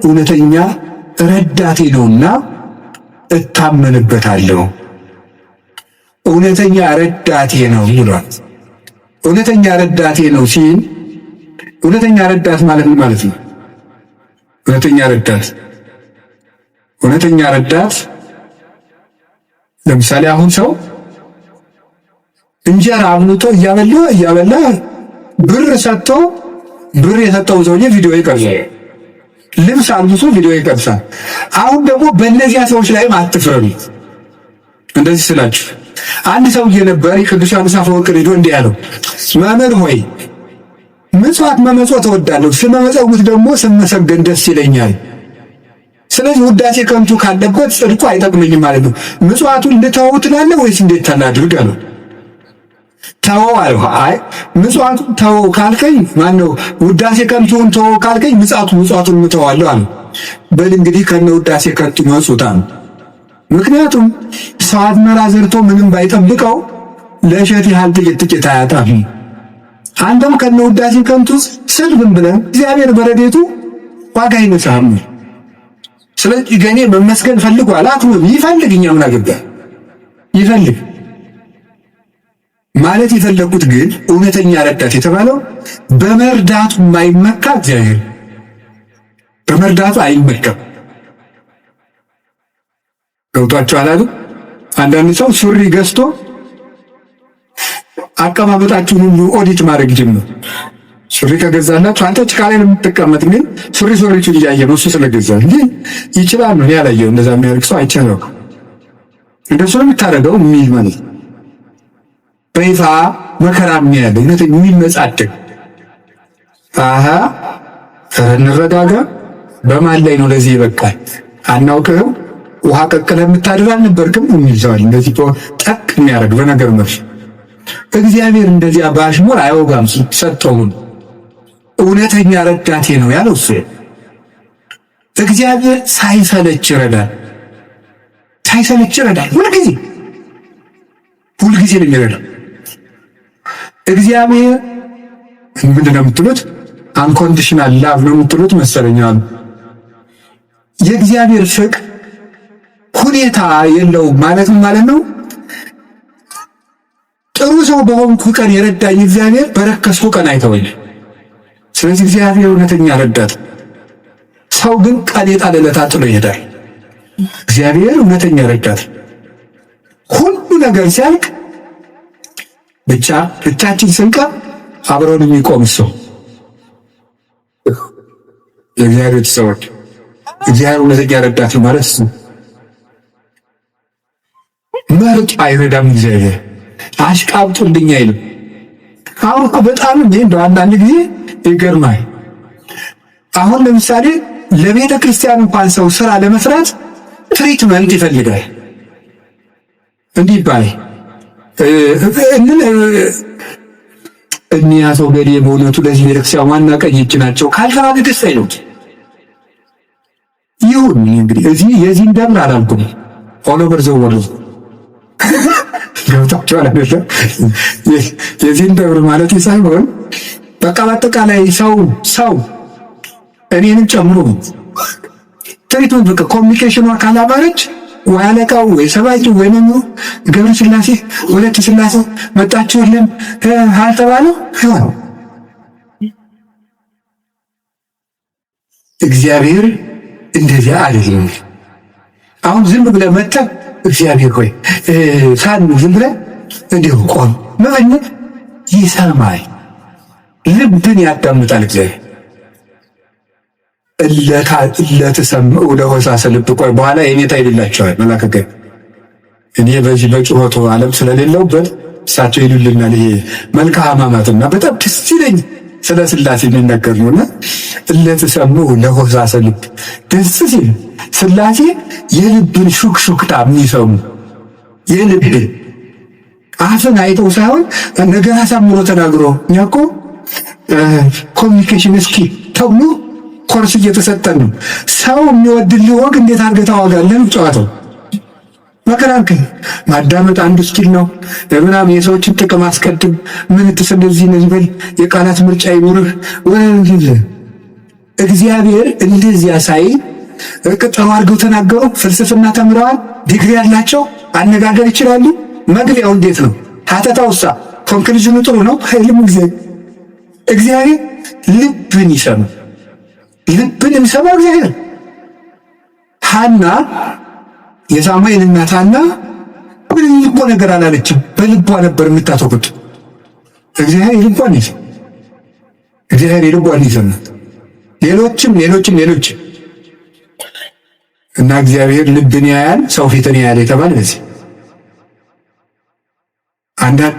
እውነተኛ ረዳቴ ነውና እታመንበታለሁ። እውነተኛ ረዳቴ ነው ብሏል። እውነተኛ ረዳቴ ነው ሲል እውነተኛ ረዳት ማለት ምን ማለት ነው? እውነተኛ ረዳት ለምሳሌ አሁን ሰው እንጀራ አብልቶ እያበላ ብር ሰጥቶ ብር የሰጠው ሰውዬ ቪዲዮ ይቀርጻል። ልብስ አልብሶ ቪዲዮ ይቀርጻል። አሁን ደግሞ በእነዚያ ሰዎች ላይም አትፍረዱ። እንደዚህ ስላችሁ አንድ ሰውዬ ነበር ቅዱስ ዮሐንስ አፈወርቅ ሄዶ እንዲህ ያለው፣ መምህር ሆይ ምጽዋት መመጽወት እወዳለሁ፣ ስመመጸውት ደግሞ ስመሰገን ደስ ይለኛል። ስለዚህ ውዳሴ ከንቱ ካለበት ጽድቁ አይጠቅመኝም ማለት ነው። ምጽዋቱን ልተወው ትላለህ ወይስ እንዴት ታናድርግ አለው። ተወው አልሁ። አይ ምጽዋቱን ተወው ካልከኝ ማነው ውዳሴ ከንቱን ተወው ካልከኝ ምጽዋቱን ምተዋለሁ አለ። በል እንግዲህ ከነ ውዳሴ ከንቱ መጽውታ ነው። ምክንያቱም ሰው አዝመራ ዘርቶ ምንም ባይጠብቀው ለእሸት ያህል ጥቂት አያጣም። አንተም ከነ ውዳሴ ከንቱ ስልብን ብለን እግዚአብሔር በረዴቱ ዋጋ ይነሳም። ስለዚህ ገኔ መመስገን ፈልጓል አትሉም? ይፈልግ፣ እኛ ምን አገባ? ይፈልግ ማለት የፈለጉት ግን እውነተኛ ረዳት የተባለው በመርዳቱ የማይመካ እግዚአብሔር በመርዳቱ አይመካም። ገብቷችኋል አይደል? አንዳንድ ሰው ሱሪ ገዝቶ አቀማመጣችሁን ሁሉ ኦዲት ማድረግ ጀመረ። ሱሪ ከገዛላችሁ አንተ ጭቃ ላይ ነው የምትቀመጥ፣ ግን ሱሪቹን እያየ ነው እሱ ስለገዛ እንጂ ይችላል ነው ያላየው። እንደዛ የሚያደርግ ሰው አይቻለው። እንደሱ ነው የምታደርገው የሚል ማለት በይፋ መከራ የሚያደርግ እውነት የሚመጻደቅ እንረጋጋ። በማን ላይ ነው ለዚህ ይበቃል? አናውቅህም። ውሃ ቀቅለህ የምታድር አልነበርክም የሚል ሰው አለ። እንደዚህ ጠቅ የሚያደርግ በነገር መርሽ እግዚአብሔር እንደዚያ በአሽሙር አይወጋም። ሰጠውን እውነተኛ ረዳቴ ነው ያለው እሱ። እግዚአብሔር ሳይሰለች ይረዳል። ሁልጊዜ ነው የሚረዳው። እግዚአብሔር ምንድን ነው የምትሉት? አንኮንዲሽናል ላቭ ነው የምትሉት መሰለኛል። የእግዚአብሔር ፍቅር ሁኔታ የለውም ማለት ነው። ጥሩ ሰው በሆንኩ ቀን የረዳኝ እግዚአብሔር በረከስኩ ቀን አይተወኝ። ስለዚህ እግዚአብሔር እውነተኛ ረዳት። ሰው ግን ቃል የጣለለት ጥሎ ይሄዳል። እግዚአብሔር እውነተኛ ረዳት። ሁሉ ነገር ሲያልቅ ብቻችን ስንቀር አብረን የሚቆም ሰው የእግዚአብሔር ሰዎች። እግዚአብሔር እውነተኛ ረዳት ማለት እሱ መርጦ አይረዳም። እግዚአብሔር አሽቃብጡልኝ አይልም። አሁን በጣም እንደው አንዳንድ ጊዜ ይገርማል። አሁን ለምሳሌ ለቤተ ክርስቲያን እንኳን ሰው ስራ ለመስራት ትሪትመንት ይፈልጋል። እንዲህ ይባላል እኒያ ሰው ገሌ በእውነቱ ለዚህ ቤተክርስቲያን ዋና ቀኝ እጅ ናቸው ካልተባለ ደስ አይሉት። ይሁን እንግዲህ እዚህ የዚህን ደብር አላልኩም። ኦሎቨር ዘወሩ ገብታችኋል አይደል? የዚህን ደብር ማለት ሳይሆን በቃ በአጠቃላይ ሰው እኔንም ጨምሮ ትሪትመንት በቃ ኮሚኒኬሽኑ ካላባረች ወይ አለቃው ወይ ሰባኪው ወይ መምህሩ ገብረ ሥላሴ ወለተ ሥላሴ መጣችሁልን አልተባለው ይሆን። እግዚአብሔር እንደዚያ አይደለም። አሁን ዝም ብለህ መጥተህ እግዚአብሔር ሆይ ሳን ዝም ብለህ እንዲሁ ቆም መመኘት ይሰማል፣ ልብን ያዳምጣል። እግዚአብሔር እለተሰምዑ ለሆሳዕሰ ልብ። ቆይ በኋላ የኔታ ይልላቸዋል መላከከ እኔ በዚህ በጩኸቱ ዓለም ስለሌለውበት እሳቸው ይሉልናል። ይሄ መልክአ ሕማማትና በጣም ደስ ይለኝ ስለ ሥላሴ የሚነገር ነውና እለተሰምዑ ለሆሳዕሰ ልብ ደስ ሲል ሥላሴ የልብን ሹክሹክታ የሚሰሙ የልብን አፍን አይተው ሳይሆን ነገር አሳምሮ ተናግሮ። እኛ እኮ ኮሚኒኬሽን ስኪል ተብሎ ኮርስ እየተሰጠን ነው። ሰው የሚወድልህ ወግ እንዴት አድርገህ ታወጋለህ? ጨዋታው መከራከር ማዳመጥ አንዱ ስኪል ነው። ምናምን የሰዎችን ጥቅም አስቀድም፣ ምን እንደዚህ በል፣ የቃላት ምርጫ ይኑርህ። እግዚአብሔር እንደዚያ ሳይ ቅጠሩ አድርገው ተናገሩ። ፍልስፍና ተምረዋል፣ ዲግሪ ያላቸው አነጋገር ይችላሉ። መግቢያው እንዴት ነው? ሀተታውሳ ኮንክሉዥኑ ጥሩ ነው አይልም። እግዚአብሔር ልብን ይሰማል። ልብን የሚሰማው እግዚአብሔር ሐና የሳሙኤል እናት ሐና ምንም እኮ ነገር አላለችም። በልቧ ነበር የምታተኩት። እግዚአብሔር ልቧን ይሰማል። እግዚአብሔር ልቧን ይሰማል። ሌሎችም እና እግዚአብሔር ልብን ያያል፣ ሰው ፊትን ያያል የተባለ ለዚህ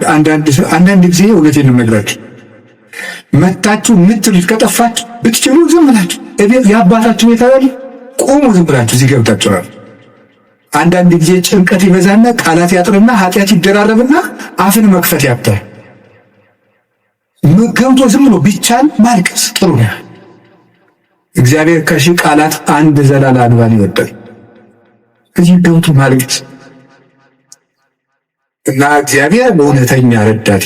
አንዳንድ ጊዜ እውነቴን ነው የምነግራችሁ፣ መታችሁ ምትሉት ከጠፋችሁ ብትችሉ ዝም ብላችሁ የአባታችሁ ቤት አይደል ቆሙ፣ ዝም ብላችሁ እዚህ ገብታችኋል። አንዳንድ ጊዜ ጭንቀት ይበዛና ቃላት ያጥርና ኃጢአት ይደራረብና አፍን መክፈት ያብታል። ገብቶ ዝም ብሎ ቢቻል ማልቀስ ጥሩ ነው። እግዚአብሔር ከሺህ ቃላት አንድ ዘላላ እንባን ይወዳል። እዚህ ገብቶ ማልቀስ እና እግዚአብሔር በእውነተኛ ረዳቴ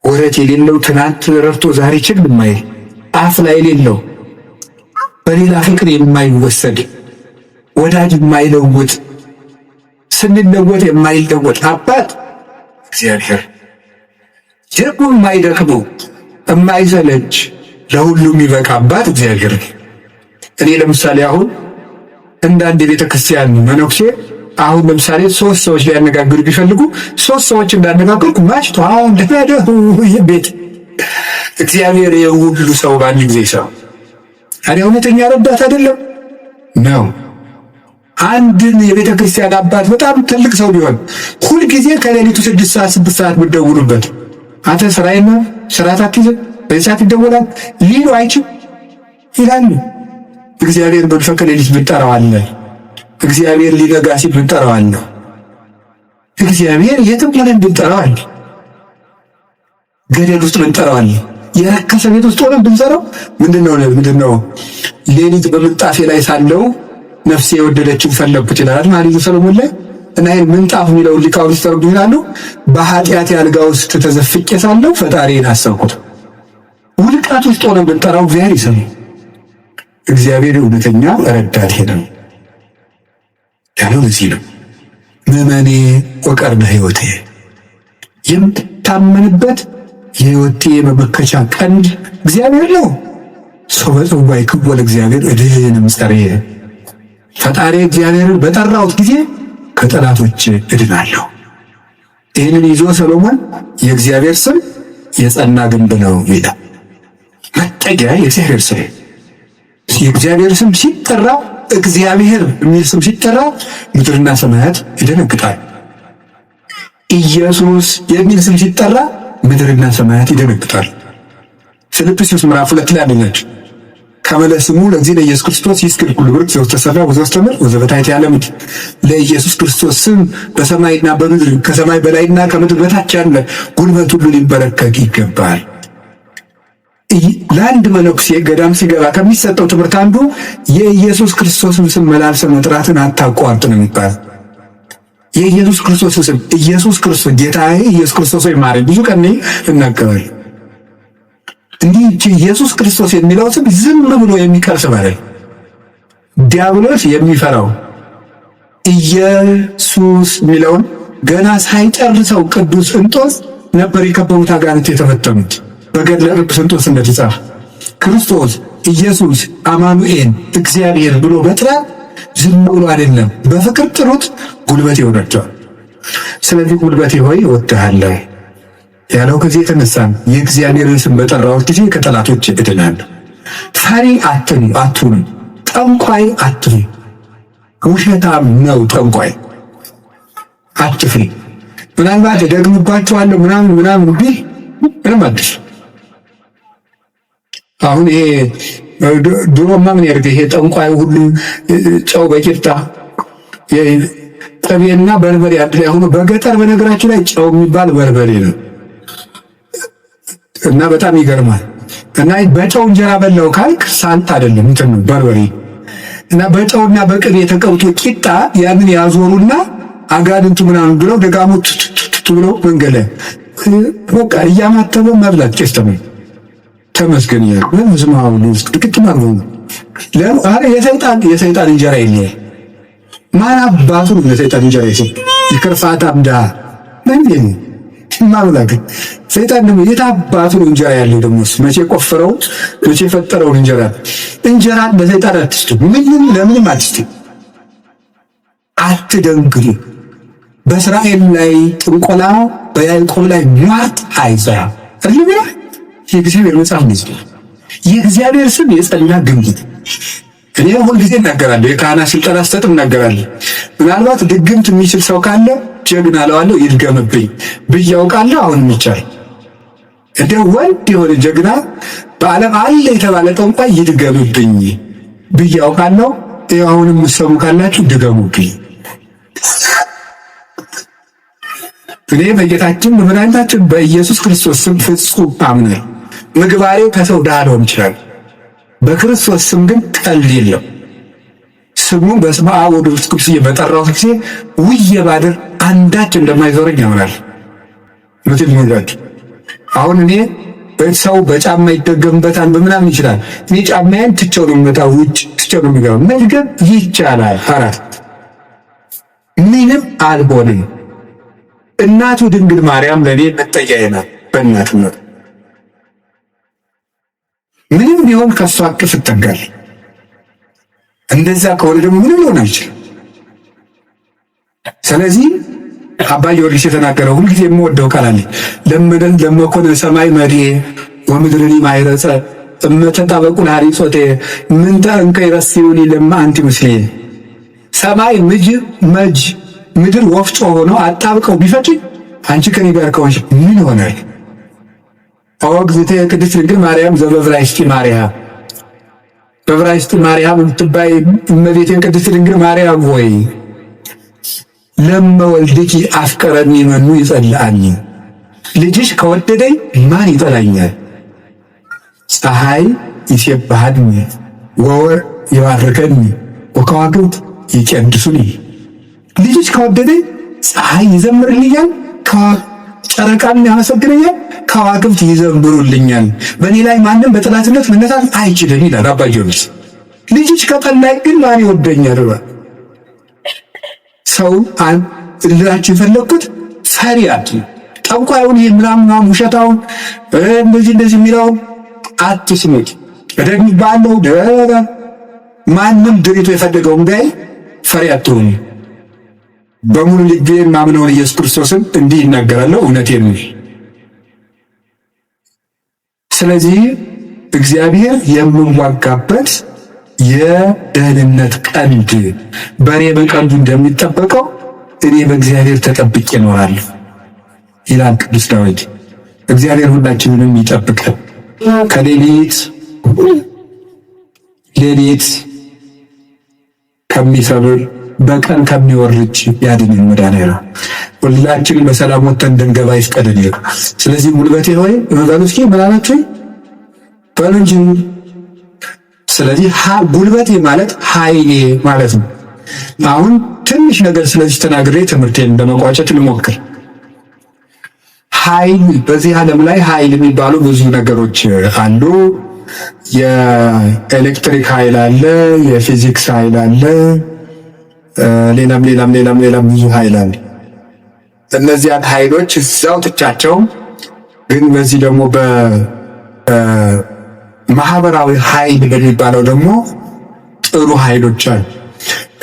ወረት የሌለው ትናንት ረድቶ ዛሬ ችል የማይል አፍ ላይ የሌለው በሌላ ፍቅር የማይወሰድ ወዳጅ የማይለውጥ ስንለወጥ የማይለወጥ አባት እግዚአብሔር ደግሞ የማይደክመው የማይሰለች ለሁሉም የሚበቃ አባት እግዚአብሔር። እኔ ለምሳሌ አሁን እንዳንድ የቤተ ክርስቲያን መነኩሴ አሁን ለምሳሌ 3 ሰዎች ሊያነጋግሩ ቢፈልጉ 3 ሰዎች እንዳነጋገርኩ ማሽቶ አሁን ደህደሁ ቤት እግዚአብሔር የሁሉ ሰው በአንድ ጊዜ ሰው ታዲያ እውነተኛ ረዳት አይደለም ነው። አንድን የቤተ ክርስቲያን አባት በጣም ትልቅ ሰው ቢሆን ሁልጊዜ ከሌሊቱ 6 ሰዓት 7 ሰዓት ብትደውሉበት አንተ ስራዬን ነው ስራት አትይዝም በሰዓት ይደወላል ሊሉ አይችል ይላሉ። እግዚአብሔር በፈቀደ ሌሊት ብትጠራው አለ። እግዚአብሔር ሊነጋ ሲል ብንጠራው አለ። እግዚአብሔር የትም ሆነን ብንጠራው አለ። ገደል ውስጥ ብንጠራው አለ። የረከሰ ቤት ውስጥ ሆነን ብንጠራው ምንድነው ሌሊት በምንጣፌ ላይ ሳለው ነፍሴ የወደደችውን ፈለግኩት ይላል ማለት ሰሎሞን ላይ እና ይሄን ምንጣፍ የሚለው ሊቃውንት ሲተረጉሙ ይላሉ በኃጢአት ያልጋ ውስጥ ተዘፍቄ ሳለው ፈጣሪን አሰብኩት። ውልቃት ውስጥ ሆነን ብንጠራው እግዚአብሔር ይሰማል። እግዚአብሔር እውነተኛ ረዳቴ ነው ያለው ለዚህ ነው። ምእመኔ ወቀርነ ሕይወቴ የምታመንበት የሕይወቴ መመከቻ ቀንድ እግዚአብሔር ነው። ሰው በጽዋይ ክቦ ለእግዚአብሔር እድህንም ጸርየ ፈጣሪ እግዚአብሔርን በጠራሁት ጊዜ ከጠላቶች እድናለሁ። ይህንን ይዞ ሰሎሞን የእግዚአብሔር ስም የጸና ግንብ ነው ይላል። መጠጊያ የእግዚአብሔር ስም የእግዚአብሔር ስም ሲጠራ እግዚአብሔር የሚል ስም ሲጠራ ምድርና ሰማያት ይደነግጣል። ኢየሱስ የሚል ስም ሲጠራ ምድርና ሰማያት ይደነግጣል። ፊልጵስዩስ ምዕራፍ 2 ላይ አለች ከመለ ስሙ ለዚህ ለኢየሱስ ክርስቶስ ይስክር ሁሉ ብርክ ዘወስተሰራ ወዘወስተምር ወዘበታይት ያለም ለኢየሱስ ክርስቶስ ስም በሰማይና በምድር ከሰማይ በላይና ከምድር በታች ያለ ጉልበት ሁሉ ሊበረከክ ይገባል። ለአንድ መነኩሴ ገዳም ሲገባ ከሚሰጠው ትምህርት አንዱ የኢየሱስ ክርስቶስን ስም መላልሰ መጥራትን አታቋርጥ ነው የሚባል። የኢየሱስ ክርስቶስ ስም ኢየሱስ ክርስቶስ ጌታዬ ኢየሱስ ክርስቶስ ወይ ማረኝ ብዙ ቀን እናገራለሁ። እንዲህ ኢየሱስ ክርስቶስ የሚለው ስም ዝም ብሎ የሚቀር ስም አይደል። ዲያብሎስ የሚፈራው ኢየሱስ የሚለውን ገና ሳይጨርሰው ቅዱስ እንጦስ ነበር የከበቡት አጋንንት የተፈተኑት። በገድለ ቅዱስ እንጦስ እንደተጻፈ ክርስቶስ ኢየሱስ አማኑኤል እግዚአብሔር ብሎ መጥራት ዝም ብሎ አይደለም፣ በፍቅር ጥሩት፣ ጉልበት ይሆናቸዋል። ስለዚህ ጉልበቴ ሆይ እወድሃለሁ ያለው ከዚህ የተነሳ የእግዚአብሔርን ስም በጠራሁት ጊዜ ከጠላቶች እድናለሁ። ፈሪ አትሁኑ፣ ጠንቋይ አትሁኑ። ውሸታም ነው ጠንቋይ፣ አትፍሪ። ምናልባት ደግምባቸዋለሁ ምናምን ቢል ምንም አዲስ አሁን ይሄ ድሮማ ምን ያደርግ ይሄ ጠንቋይ ሁሉ ጨው በቂጣ ቅቤና በርበሬ አንድ ላይ ሆኖ በገጠር በነገራችን ላይ ጨው የሚባል በርበሬ ነው እና በጣም ይገርማል። እና በጨው እንጀራ በላው ካልክ ሳንት አይደለም እንትን ነው በርበሬ እና በጨውና በቅቤ ተቀብቶ ቂጣ ያንን ያዞሩና አጋንንቱ ምናምን ብለው ደጋሞት ብለው መንገለ በቃ እያማተበ መብላት ቄስ ተመስገን ያ ዝማው ነው ጥቂት ማለት ነው። ለአረ የሰይጣን እንጀራ የለ ማን አባቱ የሰይጣን እንጀራ ይከርፋታ አምዳ ምን ማውላክ ሰይጣን ደግሞ የታባቱ እንጀራ ያለው ደግሞ መቼ ቆፈረው መቼ ፈጠረው እንጀራ ለሰይጣን አትስጡ። ምንም ለምንም አትስጡ። አትደንግጡ። በእስራኤል ላይ ጥንቆላ በያዕቆብ ላይ ሟርት አይሰራ አይደል? የእግዚአብሔር መጽሐፍ ነው። የእግዚአብሔር ስም የጸና ግንብ። እኔ ሁሉ ጊዜ እናገራለሁ፣ የካህናት ስልጠና ስጠት እናገራለሁ። ምናልባት ድግምት የሚችል ሰው ካለ ጀግና ለዋለው ይድገምብኝ ብዬ አውቃለሁ። አሁን ይቻላል እንደ ወንድ የሆነ ጀግና በዓለም አለ የተባለ ጠንቋይ ይድገምብኝ ብዬ አውቃለሁ። አሁንም የምትሰሙ ካላችሁ ድገሙብኝ። እኔ በጌታችን በመድኃኒታችን በኢየሱስ ክርስቶስ ስም ፍጹም አምናለሁ። ምግባሬ ከሰው ድሃ ሊሆን ይችላል፣ በክርስቶስ ስም ግን ቀልድ የለም። ስሙን በስመ አብ ወወልድ ወመንፈስ ቅዱስ በጠራሁት ጊዜ ውዬ ባድር አንዳች እንደማይዞረኝ ያምናል። ምትል ይላችሁ አሁን እኔ ሰው በጫማ ይደገምበታል በምናምን ይችላል። እኔ ጫማዬን ትቼው ነው የምመጣው፣ ውጭ ትቼው ነው የምገባው። መድገም ይቻላል። አራት ምንም አልሆንም። እናቱ ድንግል ማርያም ለኔ መጠጊያዬ ናት። በእናትነት ምንም ቢሆን ከሷ አቅፍ እጠጋለሁ። እንደዛ ከሆነ ደግሞ ምንም ሊሆን አይችልም። ስለዚህ አባ ጊዮርጊስ የተናገረው ሁልጊዜ የምወደው ቃል አለ። ለመኮነ ሰማይ መሪ ወምድርኒ ማይረጸ እመተጣበቁ ለሐሪጾቴ ምንተ እንከ ይረስዩኒ ለማ አንቲ ምስሌ። ሰማይ ምድር ወፍጮ ሆኖ አጣብቀው ቢፈጭ አንቺ ከኔ ጋር ከሆንሽ ምን ይሆናል? እግዝእትየ ቅድስት ድንግል ማርያም ዘበዕብራይስጥ ማርያም፣ በዕብራይስጥ ማርያም የምትባይ እመቤቴን ቅድስት ድንግል ማርያም ሆይ ለመወልድኪ አፍቀረኒ መኑ ይጸልአኒ። ልጅሽ ከወደደኝ ማን ይጠላኛል? ፀሐይ ይሴብሐኒ ወወር ይባርከኒ ወከዋክብት ይቀድሱኒ። ልጅሽ ከወደደኝ ፀሐይ ይዘምርልኛል፣ ጨረቃም ያመሰግነኛል፣ ከዋክብት ይዘምሩልኛል። በእኔ ላይ ማንም በጠላትነት መነሳት አይችልም ይላል አባ ጊዮርጊስ። ልጅሽ ከጠላኝ ግን ማን ይወደኛል? ሰው ልላችሁ የፈለግኩት ፈሪያት ጠንቋዩን ምናምን ውሸታውን እንደዚህ የሚለውን አትስሙት። ደግሞ ባለው ማንም ድሪቶ የፈለገውን ጋይ ፈሪያት ትሆኑ። በሙሉ ልቤን ማምነውን ኢየሱስ ክርስቶስን እንዲህ ይናገራለሁ፣ እውነቴን ነው። ስለዚህ እግዚአብሔር የምንዋጋበት የደህንነት ቀንድ በሬ በቀንዱ እንደሚጠበቀው እኔ በእግዚአብሔር ተጠብቄ እኖራለሁ ይላል ቅዱስ ዳዊት። እግዚአብሔር ሁላችንንም ይጠብቀን ከሌሊት ከሚሰብር በቀን ከሚወርድ ያድነን መድኃኒዓለም። ሁላችንም በሰላም ወጥተን እንድንገባ ይፍቀድልን። ስለዚህ ጉልበቴ ሆይ በሉ እስኪ ምናላችሁ በሉ እንጂ። ስለዚህ ጉልበቴ ማለት ኃይሌ ማለት ነው። አሁን ትንሽ ነገር ስለዚህ ተናግሬ ትምህርቴን ለመቋጨት ልሞክር። ኃይል፣ በዚህ ዓለም ላይ ኃይል የሚባሉ ብዙ ነገሮች አሉ። የኤሌክትሪክ ኃይል አለ፣ የፊዚክስ ኃይል አለ፣ ሌላም ብዙ ኃይል አለ። እነዚያን ኃይሎች እዛው ትቻቸው ግን በዚህ ደግሞ በማህበራዊ ኃይል በሚባለው ደግሞ ጥሩ ኃይሎች አሉ።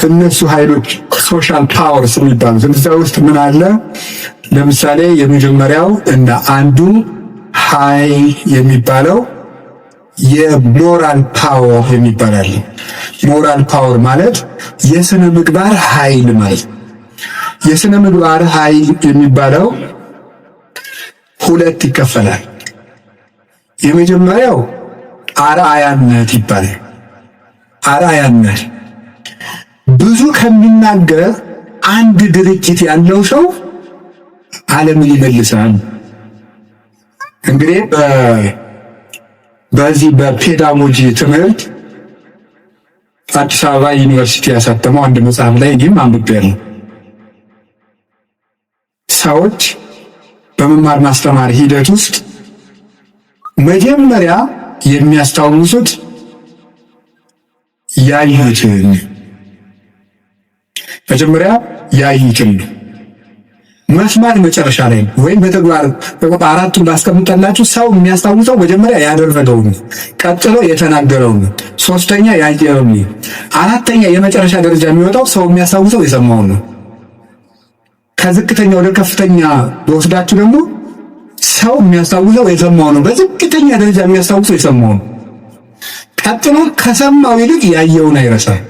እነሱ ኃይሎች ሶሻል ፓወርስ የሚባሉት እዛ ውስጥ ምን አለ? ለምሳሌ የመጀመሪያው እና አንዱ ኃይል የሚባለው የሞራል ፓወር የሚባላል። ሞራል ፓወር ማለት የስነ ምግባር ኃይል ማለት። የስነ ምግባር ኃይል የሚባለው ሁለት ይከፈላል። የመጀመሪያው አርአያነት ይባላል። አርአያነት ብዙ ከሚናገር አንድ ድርጅት ያለው ሰው ዓለምን ይመልሳል። እንግዲህ በዚህ በፔዳጎጂ ትምህርት አዲስ አበባ ዩኒቨርሲቲ ያሳተመው አንድ መጽሐፍ ላይ እኔም አንብቤያለሁ። ሰዎች በመማር ማስተማር ሂደት ውስጥ መጀመሪያ የሚያስታውሱት ያዩትን መስማት መጨረሻ ላይ ወይም በተግባር አራቱን ላስቀምጠላችሁ። ሰው የሚያስታውሰው መጀመሪያ ያደረገውን፣ ቀጥሎ የተናገረውን፣ ሶስተኛ ያየውን፣ አራተኛ የመጨረሻ ደረጃ የሚወጣው ሰው የሚያስታውሰው የሰማውን ነው። ከዝቅተኛ ወደ ከፍተኛ ወስዳችሁ ደግሞ ሰው የሚያስታውሰው የሰማውን ነው። በዝቅተኛ ደረጃ የሚያስታውሰው የሰማውን፣ ቀጥሎ ከሰማው ይልቅ ያየውን አይረሳም፣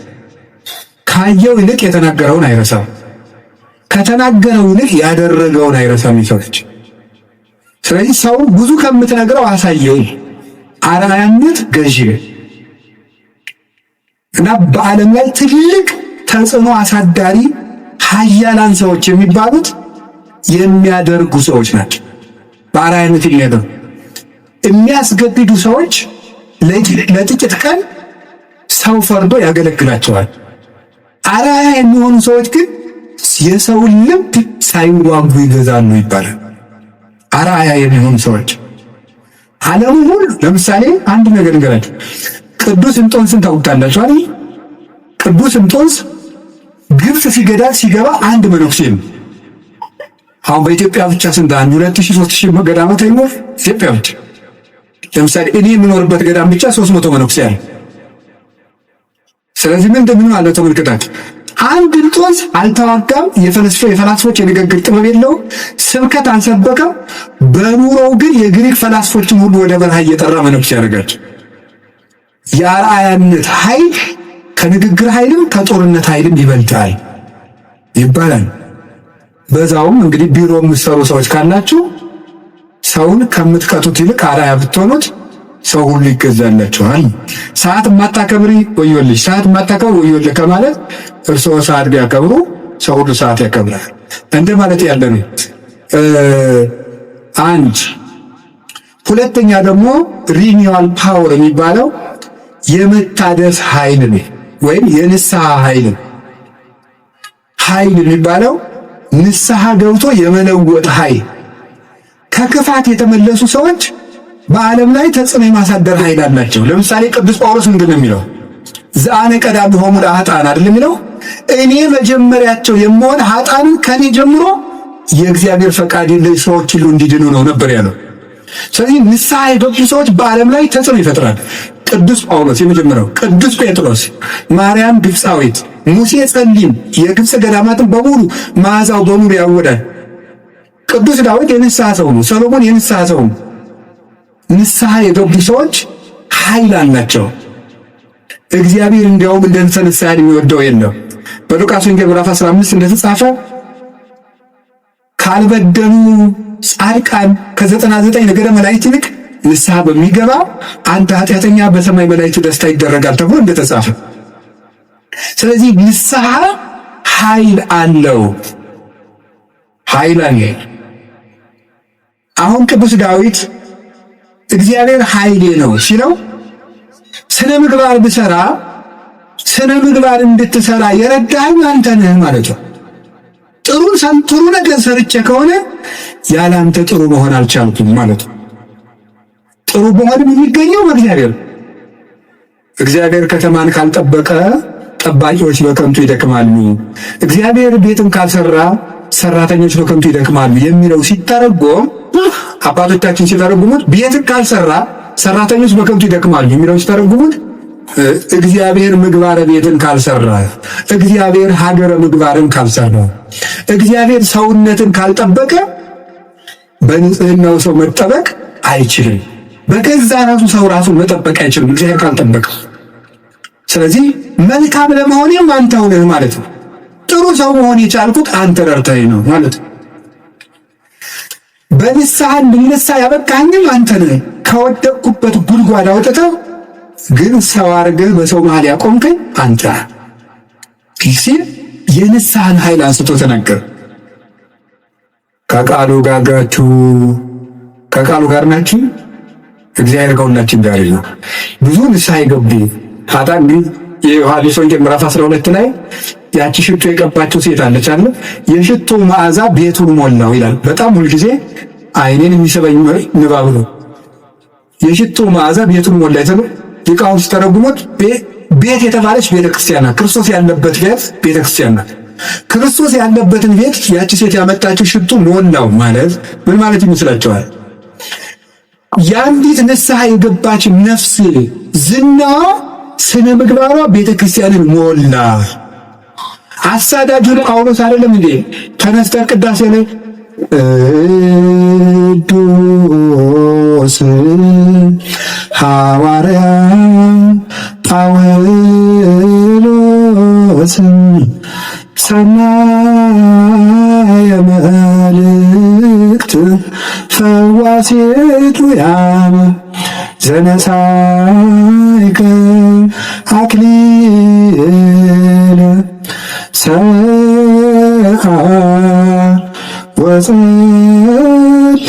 ካየው ይልቅ የተናገረውን አይረሳም፣ ከተናገረው ይልቅ ያደረገውን አይረሳም ይሰዎች። ስለዚህ ሰው ብዙ ከምትነግረው አሳየው አርአያነት ገዢ እና በዓለም ላይ ትልቅ ተጽዕኖ አሳዳሪ ኃያላን ሰዎች የሚባሉት የሚያደርጉ ሰዎች ናቸው። በአርአያነት የሚያስገድዱ ሰዎች ለጥቂት ቀን ሰው ፈርዶ ያገለግላቸዋል። አርአያ የሚሆኑ ሰዎች ግን የሰውን ልብ ሳይዋጉ ይገዛሉ ይባላል። አርአያ የሚሆኑ ሰዎች ዓለሙ ሁሉ ለምሳሌ አንድ ነገር ንገራችሁ። ቅዱስ እንጦንስን ታውቁታላችሁ አይደል? ቅዱስ እንጦንስ ግብጽ ሲገባ አንድ መነኩሴ ነው። አሁን በኢትዮጵያ ብቻ ስንት 2000-3000 ገዳማት አይኖር ኢትዮጵያ ብቻ። ለምሳሌ እኔ የምኖርበት ገዳም ብቻ 300 መነኩሴ አለ። ስለዚህ ምን እንደምን አለ ተመልከታችሁ። አንድ እንጦንስ አልተዋጋም። የፈላስፎች የንግግር ጥበብ የለውም። ስብከት አልሰበከም። በኑሮው ግን የግሪክ ፈላስፎችን ሁሉ ወደ በረሃ እየጠራ መነኩሴ ያደርጋቸው። የአርአያነት ኃይል ከንግግር ኃይልም ከጦርነት ኃይልም ይበልጣል ይባላል። በዛውም እንግዲህ ቢሮ የምትሰሩ ሰዎች ካላችሁ ሰውን ከምትቀጡት ይልቅ አርአያ ብትሆኑት ሰው ሁሉ ይገዛላችኋል። ሰዓት ማታከብሪ ወዮልሽ፣ ሰዓት ማታከብሪ ወዮልሽ ከማለት እርስዎ ሰዓት ቢያከብሩ ሰው ሁሉ ሰዓት ያከብራል እንደ ማለት ያለ ነው። አንድ ሁለተኛ ደግሞ ሪኒዋል ፓወር የሚባለው የመታደስ ኃይል ነው፣ ወይም የንስሐ ኃይል የሚባለው ንስሐ ገብቶ የመለወጥ ኃይል። ከክፋት የተመለሱ ሰዎች በዓለም ላይ ተጽዕኖ የማሳደር ኃይል አላቸው። ለምሳሌ ቅዱስ ጳውሎስ ምንድን ነው የሚለው? ዘአነ ቀዳሚሆሙ ለኃጥአን አይደል የሚለው? እኔ መጀመሪያቸው የምሆን ኃጥአንን ከኔ ጀምሮ የእግዚአብሔር ፈቃድ ለሰዎች ሁሉ እንዲድኑ ነው ነበር ያለው። ስለዚህ ንስሐ የገቡ ሰዎች በዓለም ላይ ተጽዕኖ ይፈጥራል። ቅዱስ ጳውሎስ የመጀመሪያው፣ ቅዱስ ጴጥሮስ፣ ማርያም ግብፃዊት፣ ሙሴ ጸሊም የግብፅ ገዳማትን በሙሉ መዓዛው በሙሉ ያወዳል። ቅዱስ ዳዊት የንስሐ ሰው ነው። ሰሎሞን የንስሐ ሰው ነው። ንስሐ የገቡ ሰዎች ኃይል አላቸው። እግዚአብሔር እንዲያውም እንደንሰ ንስሐን የሚወደው የለም። በሉቃስ ወንጌል ምዕራፍ 15 እንደተጻፈ ካልበደሉ ጻድቃን ከ99 ነገደ መላእክት ይልቅ ንስሐ በሚገባ አንድ ኃጢአተኛ በሰማይ መላእክት ደስታ ይደረጋል ተብሎ እንደተጻፈ። ስለዚህ ንስሐ ኃይል አለው። አሁን ቅዱስ ዳዊት እግዚአብሔር ኃይሌ ነው ሲለው ስነ ምግባር ብሰራ ስነ ምግባር እንድትሰራ የረዳኸኝ አንተ ነህ ማለት ነው። ጥሩ ነገር ሰርቼ ከሆነ ያለ አንተ ጥሩ መሆን አልቻልኩም ማለት ነው። ጥሩ መሆንም የሚገኘው በእግዚአብሔር። እግዚአብሔር ከተማን ካልጠበቀ ጠባቂዎች በከንቱ ይደክማሉ፣ እግዚአብሔር ቤትን ካልሰራ ሰራተኞች በከንቱ ይደክማሉ የሚለው ሲተረጎም አባቶቻችን ሲተረጉሙት ቤትን ካልሰራ ሰራተኞች በከንቱ ይደክማሉ የሚለው ሲተረጉሙት እግዚአብሔር ምግባረ ቤትን ካልሰራ፣ እግዚአብሔር ሀገረ ምግባርን ካልሰራ፣ እግዚአብሔር ሰውነትን ካልጠበቀ በንጽህናው ሰው መጠበቅ አይችልም። በገዛ ራሱ ሰው ራሱን መጠበቅ አይችልም እግዚአብሔር ካልጠበቀ። ስለዚህ መልካም ለመሆኔም አንተው ነህ ማለት ነው። ጥሩ ሰው መሆን የቻልኩት አንተ ረድተኸኝ ነው ማለት ነው። በንስሐ እንድነሳ ያበቃኝም አንተ ነህ። ከወደቅኩበት ጉድጓድ አውጥተህ ግን ሰው አድርገህ በሰው መሃል ያቆምከኝ አንተ ሲል የንስሐን ኃይል አንስቶ ተናገረ። ከቃሉ ጋር ናችሁ፣ እግዚአብሔር ከሁላችን ጋር ነው። ብዙ ንስሐ የገቡ ኃጥአን ግን የዮሐንስ ወንጌል ምዕራፍ 12 ላይ ያቺ ሽቶ የቀባቸው ሴት አለች አለ የሽቶ መዓዛ ቤቱን ሞላው ይላል። በጣም ሁልጊዜ ዓይኔን የሚስበኝ ንባብ ነው። የሽቶ መዓዛ ቤቱን ሞላ ይተነ ሊቃውንት ሲተረጉሙት ቤት የተባለች ቤተክርስቲያን ናት። ክርስቶስ ያለበት ቤት ቤተክርስቲያን ናት። ክርስቶስ ያለበትን ቤት ያቺ ሴት ያመጣችው ሽቱ ሞላው ማለት ምን ማለት ይመስላችኋል? የአንዲት ንስሐ የገባች ነፍስ ዝና ስነ ምግባሯ ቤተክርስቲያንን ሞላ። አሳዳጁ ጳውሎስ አይደለም እንዴ ተነስተ ቅዳሴ ላይ ቅዱስ ሐዋርያ ጳውሎስ ሰናየ መልእክት ፈዋሴቱ ያም ዘነሳይከ አክሊለ ሰብአ ወጸልይ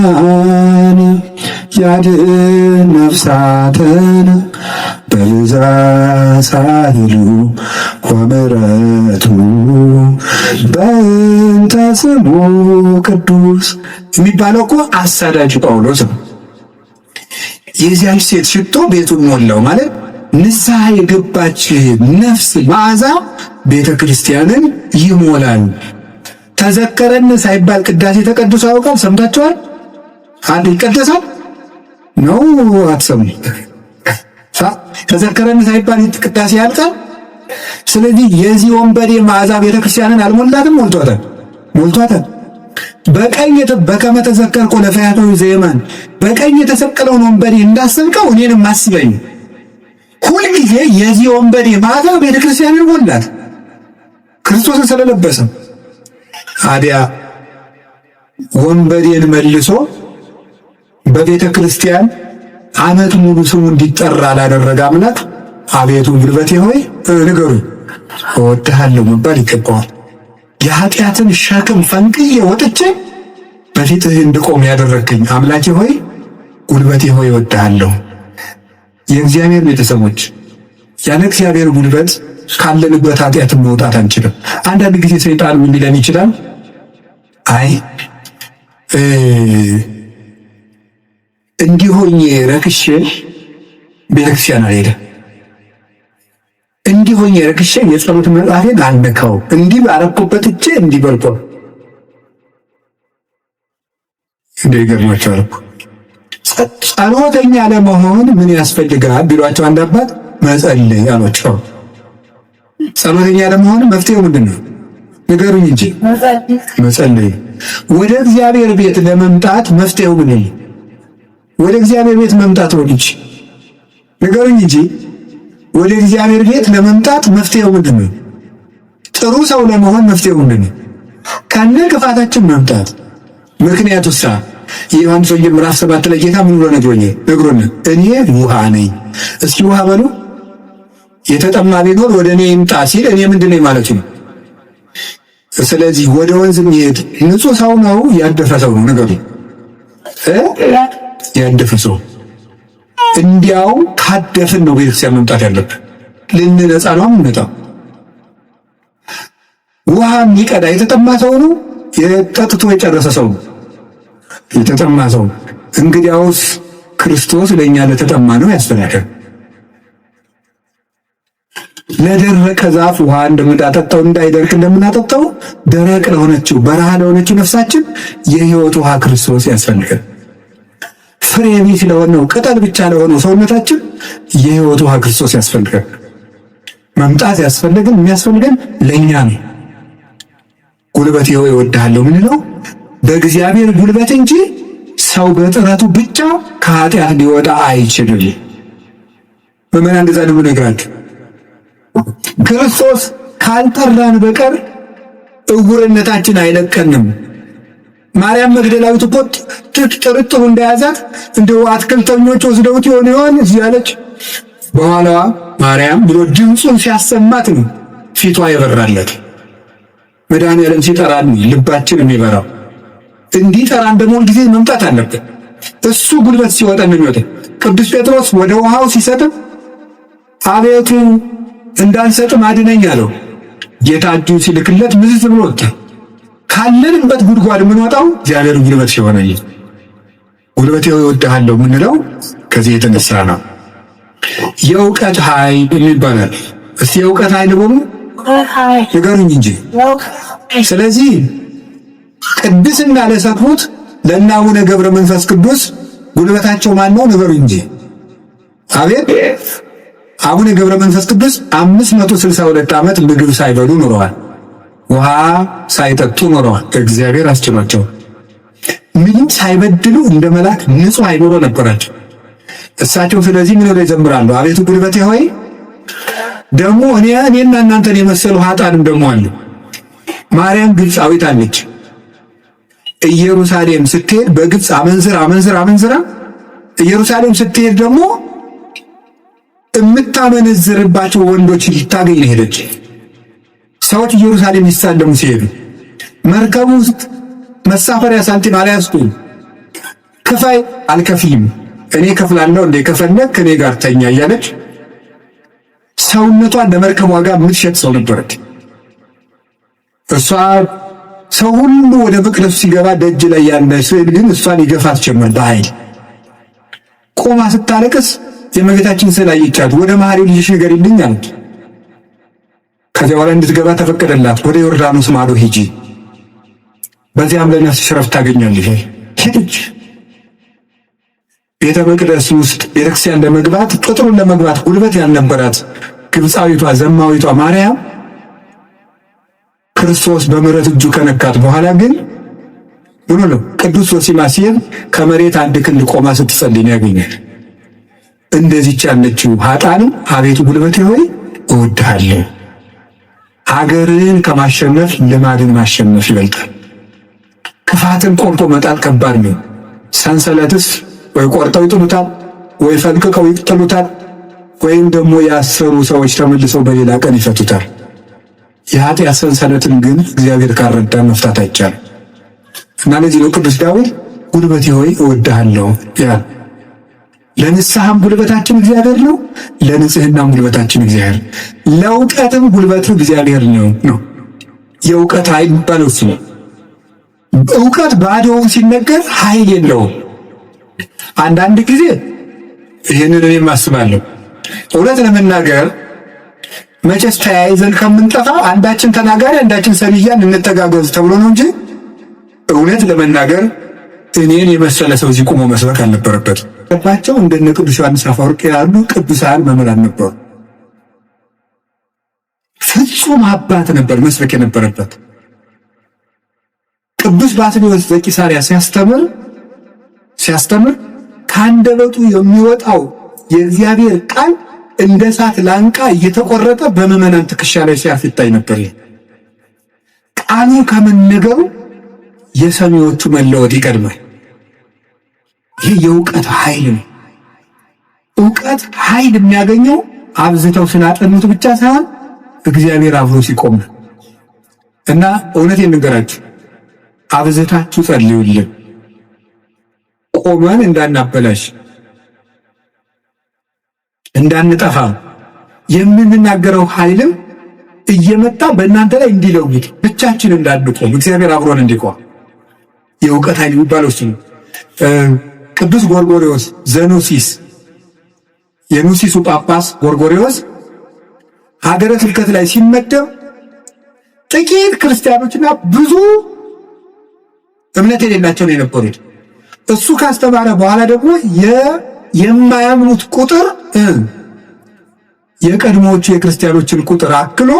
በእንቲአነ ያድኅን ነፍሳተነ በብዛት ኃይሉ ወምሕረቱ በእንተ ስሙ ቅዱስ የሚባለው እኮ አሳዳጅ ጳውሎስ ነው። የዚያች ሴት ሽቶ ቤቱን ሞላው ማለት ንስሐ የገባች ነፍስ መዓዛ ቤተ ክርስቲያንን ይሞላል። ተዘከረን ሳይባል ቅዳሴ ተቀድሶ ያውቃል? ሰምታችኋል? አንድ ይቀደሳል ነው አትሰሙ? ተዘከረን ሳይባል ቅዳሴ ያልቃል? ስለዚህ የዚህ ወንበዴ መዓዛ ቤተ ክርስቲያንን አልሞላትም? ሞልቷታል። በቀኝ በከመ ተዘከርኮ ለፈያታዊ ዘየማን በቀኝ የተሰቀለውን ወንበዴ እንዳሰብከው እኔንም አስበኝ። ሁልጊዜ የዚህ ወንበዴ መዓዛ ቤተ ክርስቲያንን ሞላት ክርስቶስን ስለለበሰ። አዲያ ወንበዴን መልሶ በቤተ ክርስቲያን ዓመት ሙሉ ስሙ እንዲጠራ ላደረገ አምላክ አቤቱ ጉልበቴ ሆይ ንገሩኝ እወድሃለሁ መባል ይገባዋል። የኃጢአትን ሸክም ፈንቅዬ ወጥቼ በፊትህ እንድቆም ያደረግኝ አምላኬ ሆይ ጉልበቴ ሆይ እወድሃለሁ። የእግዚአብሔር ቤተሰቦች ያለ እግዚአብሔር ጉልበት ካለንበት ኃጢአትን መውጣት አንችልም። አንዳንድ ጊዜ ሰይጣን ምን ሊለን ይችላል? አይ እንዲሆኝ ረክሼ ቤተክርስቲያን አልሄድም፣ እንዲሆኝ ረክሼ የጸሎት መጽሐፌን አልነካው፣ እንዲህ ባረኩበት እጄ እንዲህ በልቆ እንደ ይገርማቸዋል። ጸሎተኛ ለመሆን ምን ያስፈልጋል ቢሏቸው አንድ አባት መጸለይ አሏቸው። ጸሎተኛ ለመሆን መፍትሄው ምንድን ነው? ንገሩኝ እንጂ መጸለይ። ወደ እግዚአብሔር ቤት ለመምጣት መፍትሄው ምንድን ነው? ወደ እግዚአብሔር ቤት መምጣት ነው እንጂ ንገሩኝ እንጂ ወደ እግዚአብሔር ቤት ለመምጣት መፍትሄው ምንድን ነው? ጥሩ ሰው ለመሆን መፍትሄው ምንድን ነው? ከነ ክፋታችን መምጣት። ምክንያቱሳ የዮሐንስ ወንጌል ምዕራፍ 7 ላይ ጌታ ምን ብሎ ነግሮን እኔ ውሃ ነኝ። እስኪ ውሃ በሉ። የተጠማ ቢኖር ወደ እኔ ይምጣ ሲል እኔ ምንድን ነኝ ማለት ነው? ስለዚህ ወደ ወንዝ የሚሄድ ንጹህ ሰው ነው ያደፈ ሰው ነው? ነገሩ ያደፈ ሰው። እንዲያው ካደፍን ነው ቤተክርስቲያን መምጣት ያለብን። ልንነጻ ነው የምንመጣው። ውሃ የሚቀዳ የተጠማ ሰው ነው? የጠጥቶ የጨረሰ ሰው ነው? የተጠማ ሰው። እንግዲያውስ ክርስቶስ ለእኛ ለተጠማ ነው ያስፈልጋል። ለደረቀ ዛፍ ውሃ እንደምናጠጣው እንዳይደርቅ እንደምናጠጣው ደረቅ ለሆነችው በረሃ ለሆነችው ነፍሳችን የሕይወት ውሃ ክርስቶስ ያስፈልጋል። ፍሬ ቢስ ለሆነው ቅጠል ብቻ ለሆነው ሰውነታችን የሕይወት ውሃ ክርስቶስ ያስፈልጋል። መምጣት የሚያስፈልገን ለእኛ ነው። ጉልበቴ ሆይ እወድሃለሁ ምንለው በእግዚአብሔር ጉልበት እንጂ ሰው በጥረቱ ብቻ ከኃጢአት ሊወጣ አይችልም። በመና እንደዛ ነው ነገራችሁ። ክርስቶስ ካልጠራን በቀር እውርነታችን አይለቀንም። ማርያም መግደላዊት እኮ ጥርጥሩ እንደያዛት እንደው አትክልተኞች ወስደውት ይሆን እዚህ ያለች በኋላዋ ማርያም ብሎ ድምፁን ሲያሰማት ነው ፊቷ የበራለት። መድኃኔዓለም ሲጠራን ልባችን የሚበራው እንዲጠራን ደግሞ ጊዜ መምጣት አለበት። እሱ ጉልበት ሲወጣ ነው የሚወጣው። ቅዱስ ጴጥሮስ ወደ ውሃው ሲሰጥም አቤቱ እንዳንሰጥም አድነኝ አለው። ጌታ እጁን ሲልክለት ምዝዝ ብሎ ወጣ። ካለንበት ጉድጓድ የምንወጣው እግዚአብሔር ጉልበት ሲሆነኝ ጉልበቴ እወድሃለሁ የምንለው ከዚህ የተነሳ ነው። የእውቀት ኃይል ይባላል። እስቲ የእውቀት ኃይል በሉ ንገሩኝ እንጂ። ስለዚህ ቅድስና ለሰጡት ለእነ አቡነ ገብረ መንፈስ ቅዱስ ጉልበታቸው ማን ነው? ንገሩኝ እንጂ። አቤት አቡነ ገብረ መንፈስ ቅዱስ 562 ዓመት ምግብ ሳይበሉ ኖረዋል። ውሃ ሳይጠጡ ኖረዋል። እግዚአብሔር አስችሏቸው ምንም ሳይበድሉ እንደ መልአክ ንጹሕ አይኖሮ ነበራቸው እሳቸው። ስለዚህ ምን ብለው ይዘምራሉ? አቤቱ ጉልበቴ ሆይ። ደግሞ እኔና እናንተን የመሰሉ ኃጥአንም ደግሞ አሉ። ማርያም ግብፃዊት አለች። ኢየሩሳሌም ስትሄድ በግብፅ አመንዝራ ኢየሩሳሌም ስትሄድ ደግሞ የምታመነዝርባቸው ወንዶች ልታገኝ ነው ሄደች። ሰዎች ኢየሩሳሌም ይሳለሙ ሲሄዱ መርከብ ውስጥ መሳፈሪያ ሳንቲም አልያዝኩም፣ ክፋይ አልከፍልም፣ እኔ ከፍላለሁ እንደ ከፈለክ ከኔ ጋር ተኛ እያለች ሰውነቷን ለመርከብ ዋጋ የምትሸጥ ሰው ነበረች። እሷ ሰው ሁሉ ወደ መቅደሱ ሲገባ ደጅ ላይ ያለ ስዕል ግን እሷን ይገፋት ጀመር በኃይል። ቆማ ስታለቅስ የእመቤታችን ስዕል አየቻት። ወደ መሐሪው ልጅሽ ንገሪልኝ አለች። ከዚያ በኋላ እንድትገባ ተፈቀደላት። ወደ ዮርዳኖስ ማዶ ሂጂ፣ በዚያም ለነፍስሽ ረፍት ታገኛለሽ። ሄደች። ቤተ መቅደስ ውስጥ ቤተክርስቲያን ለመግባት ቅጥሩን ለመግባት ጉልበት ያልነበራት ግብፃዊቷ ዘማዊቷ ማርያም ክርስቶስ በምሕረት እጁ ከነካት በኋላ ግን ምን ነው ቅዱስ ሶሲማሲየም ከመሬት አንድ ክንድ ቆማ ስትጸልይ ያገኛል። እንደዚች ያለችው ኃጥአንም አቤቱ ጉልበቴ ሆይ እወድሃለሁ። ሀገርን ከማሸነፍ ልማድን ማሸነፍ ይበልጣል። ክፋትን ቆርጦ መጣል ከባድ ነው። ሰንሰለትስ ወይ ቆርጠው ይጥሉታል፣ ወይ ፈልቅቀው ይጥሉታል፣ ወይም ደግሞ ያሰሩ ሰዎች ተመልሰው በሌላ ቀን ይፈቱታል። የኃጢአት ሰንሰለትን ግን እግዚአብሔር ካረዳ መፍታት አይቻልም። እና ለዚህ ነው ቅዱስ ዳዊት ጉልበቴ ሆይ እወድሃለሁ ይላል። ለንስሐም ጉልበታችን እግዚአብሔር ነው፣ ለንጽህናም ጉልበታችን እግዚአብሔር፣ ለእውቀትም ጉልበቱ እግዚአብሔር ነው። የእውቀት ኃይል የሚባለው እሱ ነው። እውቀት ባዶውን ሲነገር ኃይል የለውም። አንዳንድ ጊዜ ይህንን እኔም አስባለሁ። እውነት ለመናገር መቼስ ተያይዘን ከምንጠፋ አንዳችን ተናጋሪ አንዳችን ሰሚያን እንተጋገዝ ተብሎ ነው እንጂ እውነት ለመናገር እኔን የመሰለ ሰው እዚህ ቆሞ መስበክ አልነበረበትም። ባቸው እንደነ ቅዱስ ዮሐንስ አፈወርቅ ያሉ ቅዱሳን መምህራን ነበሩ። ፍጹም አባት ነበር መስበክ የነበረበት። ቅዱስ ባስልዮስ ዘቂሳርያ ሲያስተምር ከአንደበቱ የሚወጣው የእግዚአብሔር ቃል እንደ እሳት ላንቃ እየተቆረጠ በምዕመናን ትከሻ ላይ ሲያርፍ ይታይ ነበር። ቃሉ ከመነገሩ የሰሚዎቹ መለወጥ ይቀድማል። ይህ የእውቀት ኃይል ነው። እውቀት ኃይል የሚያገኘው አብዝተው ስላጠኑት ብቻ ሳይሆን እግዚአብሔር አብሮ ሲቆም ነው። እና እውነቴን ልንገራችሁ፣ አብዝታችሁ ጸልዩልን፣ ቆመን እንዳናበላሽ እንዳንጠፋ፣ የምንናገረው ኃይልም እየመጣ በእናንተ ላይ እንዲለውጥ ብቻችን እንዳንቆም እግዚአብሔር አብሮን እንዲቆም የእውቀት ኃይል የሚባለው እሱ ነው። ቅዱስ ጎርጎርዮስ ዘኑሲስ የኑሲሱ ጳጳስ ጎርጎርዮስ ሀገረ ስብከት ላይ ሲመደብ ጥቂት ክርስቲያኖችና ብዙ እምነት የሌላቸው ነው የነበሩት። እሱ ካስተማረ በኋላ ደግሞ የማያምኑት ቁጥር የቀድሞዎቹ የክርስቲያኖችን ቁጥር አክሎ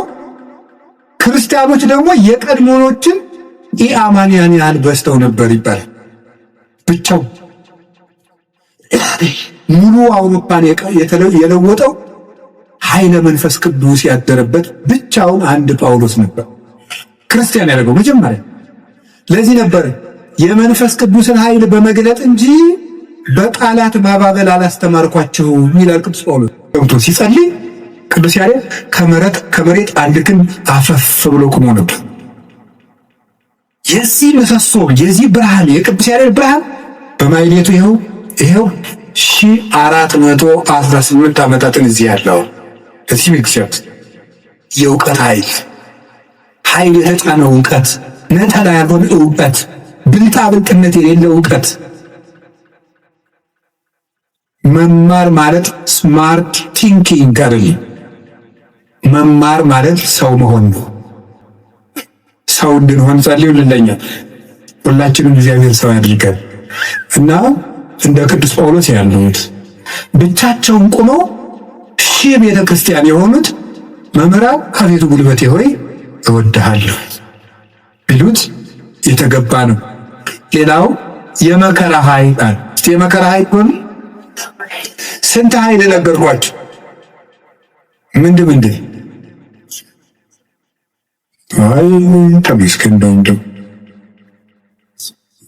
ክርስቲያኖች ደግሞ የቀድሞዎችን ኢአማንያን ያህል በዝተው ነበር ይባላል። ብቻው ሙሉ አውሮፓን የለወጠው ኃይለ መንፈስ ቅዱስ ያደረበት ብቻውን አንድ ጳውሎስ ነበር ክርስቲያን ያደረገው መጀመሪያ። ለዚህ ነበር የመንፈስ ቅዱስን ኃይል በመግለጥ እንጂ በቃላት ማባበል አላስተማርኳችሁም ይላል ቅዱስ ጳውሎስ። ገብቶ ሲጸልይ ቅዱስ ያሬድ ከመሬት አንድ ክንድ አፈፍ ብሎ ቆሞ ነበር። የዚህ ምሰሶ የዚህ ብርሃን የቅዱስ ያሬድ ብርሃን በማይሌቱ ይኸው 1418 ዓመታትን እዚህ ያለው እዚህ ቤተክርስቲያን የእውቀት ኃይል የተጫነው እውቀት፣ ነጠላ ያልሆነ እውቀት፣ ብልጣብልጥነት የሌለው እውቀት። መማር ማለት ስማርት ቲንኪንግ አይደለም። መማር ማለት ሰው መሆን ነው። ሰው እንድንሆን ጸልዩልኝ። ሁላችንም እግዚአብሔር ሰው ያድርገን እና እንደ ቅዱስ ጳውሎስ ያሉት ብቻቸውን ቆመው ሺህ ቤተ ክርስቲያን የሆኑት መምህራን አቤቱ ጉልበቴ ሆይ እወድሃለሁ ቢሉት የተገባ ነው። ሌላው የመከራ ኃይል አለ። እስቲ የመከራ ኃይል ሆነ ስንት ኃይል ነገርኳችሁ? ምንድን አይ ተመስገን እንደው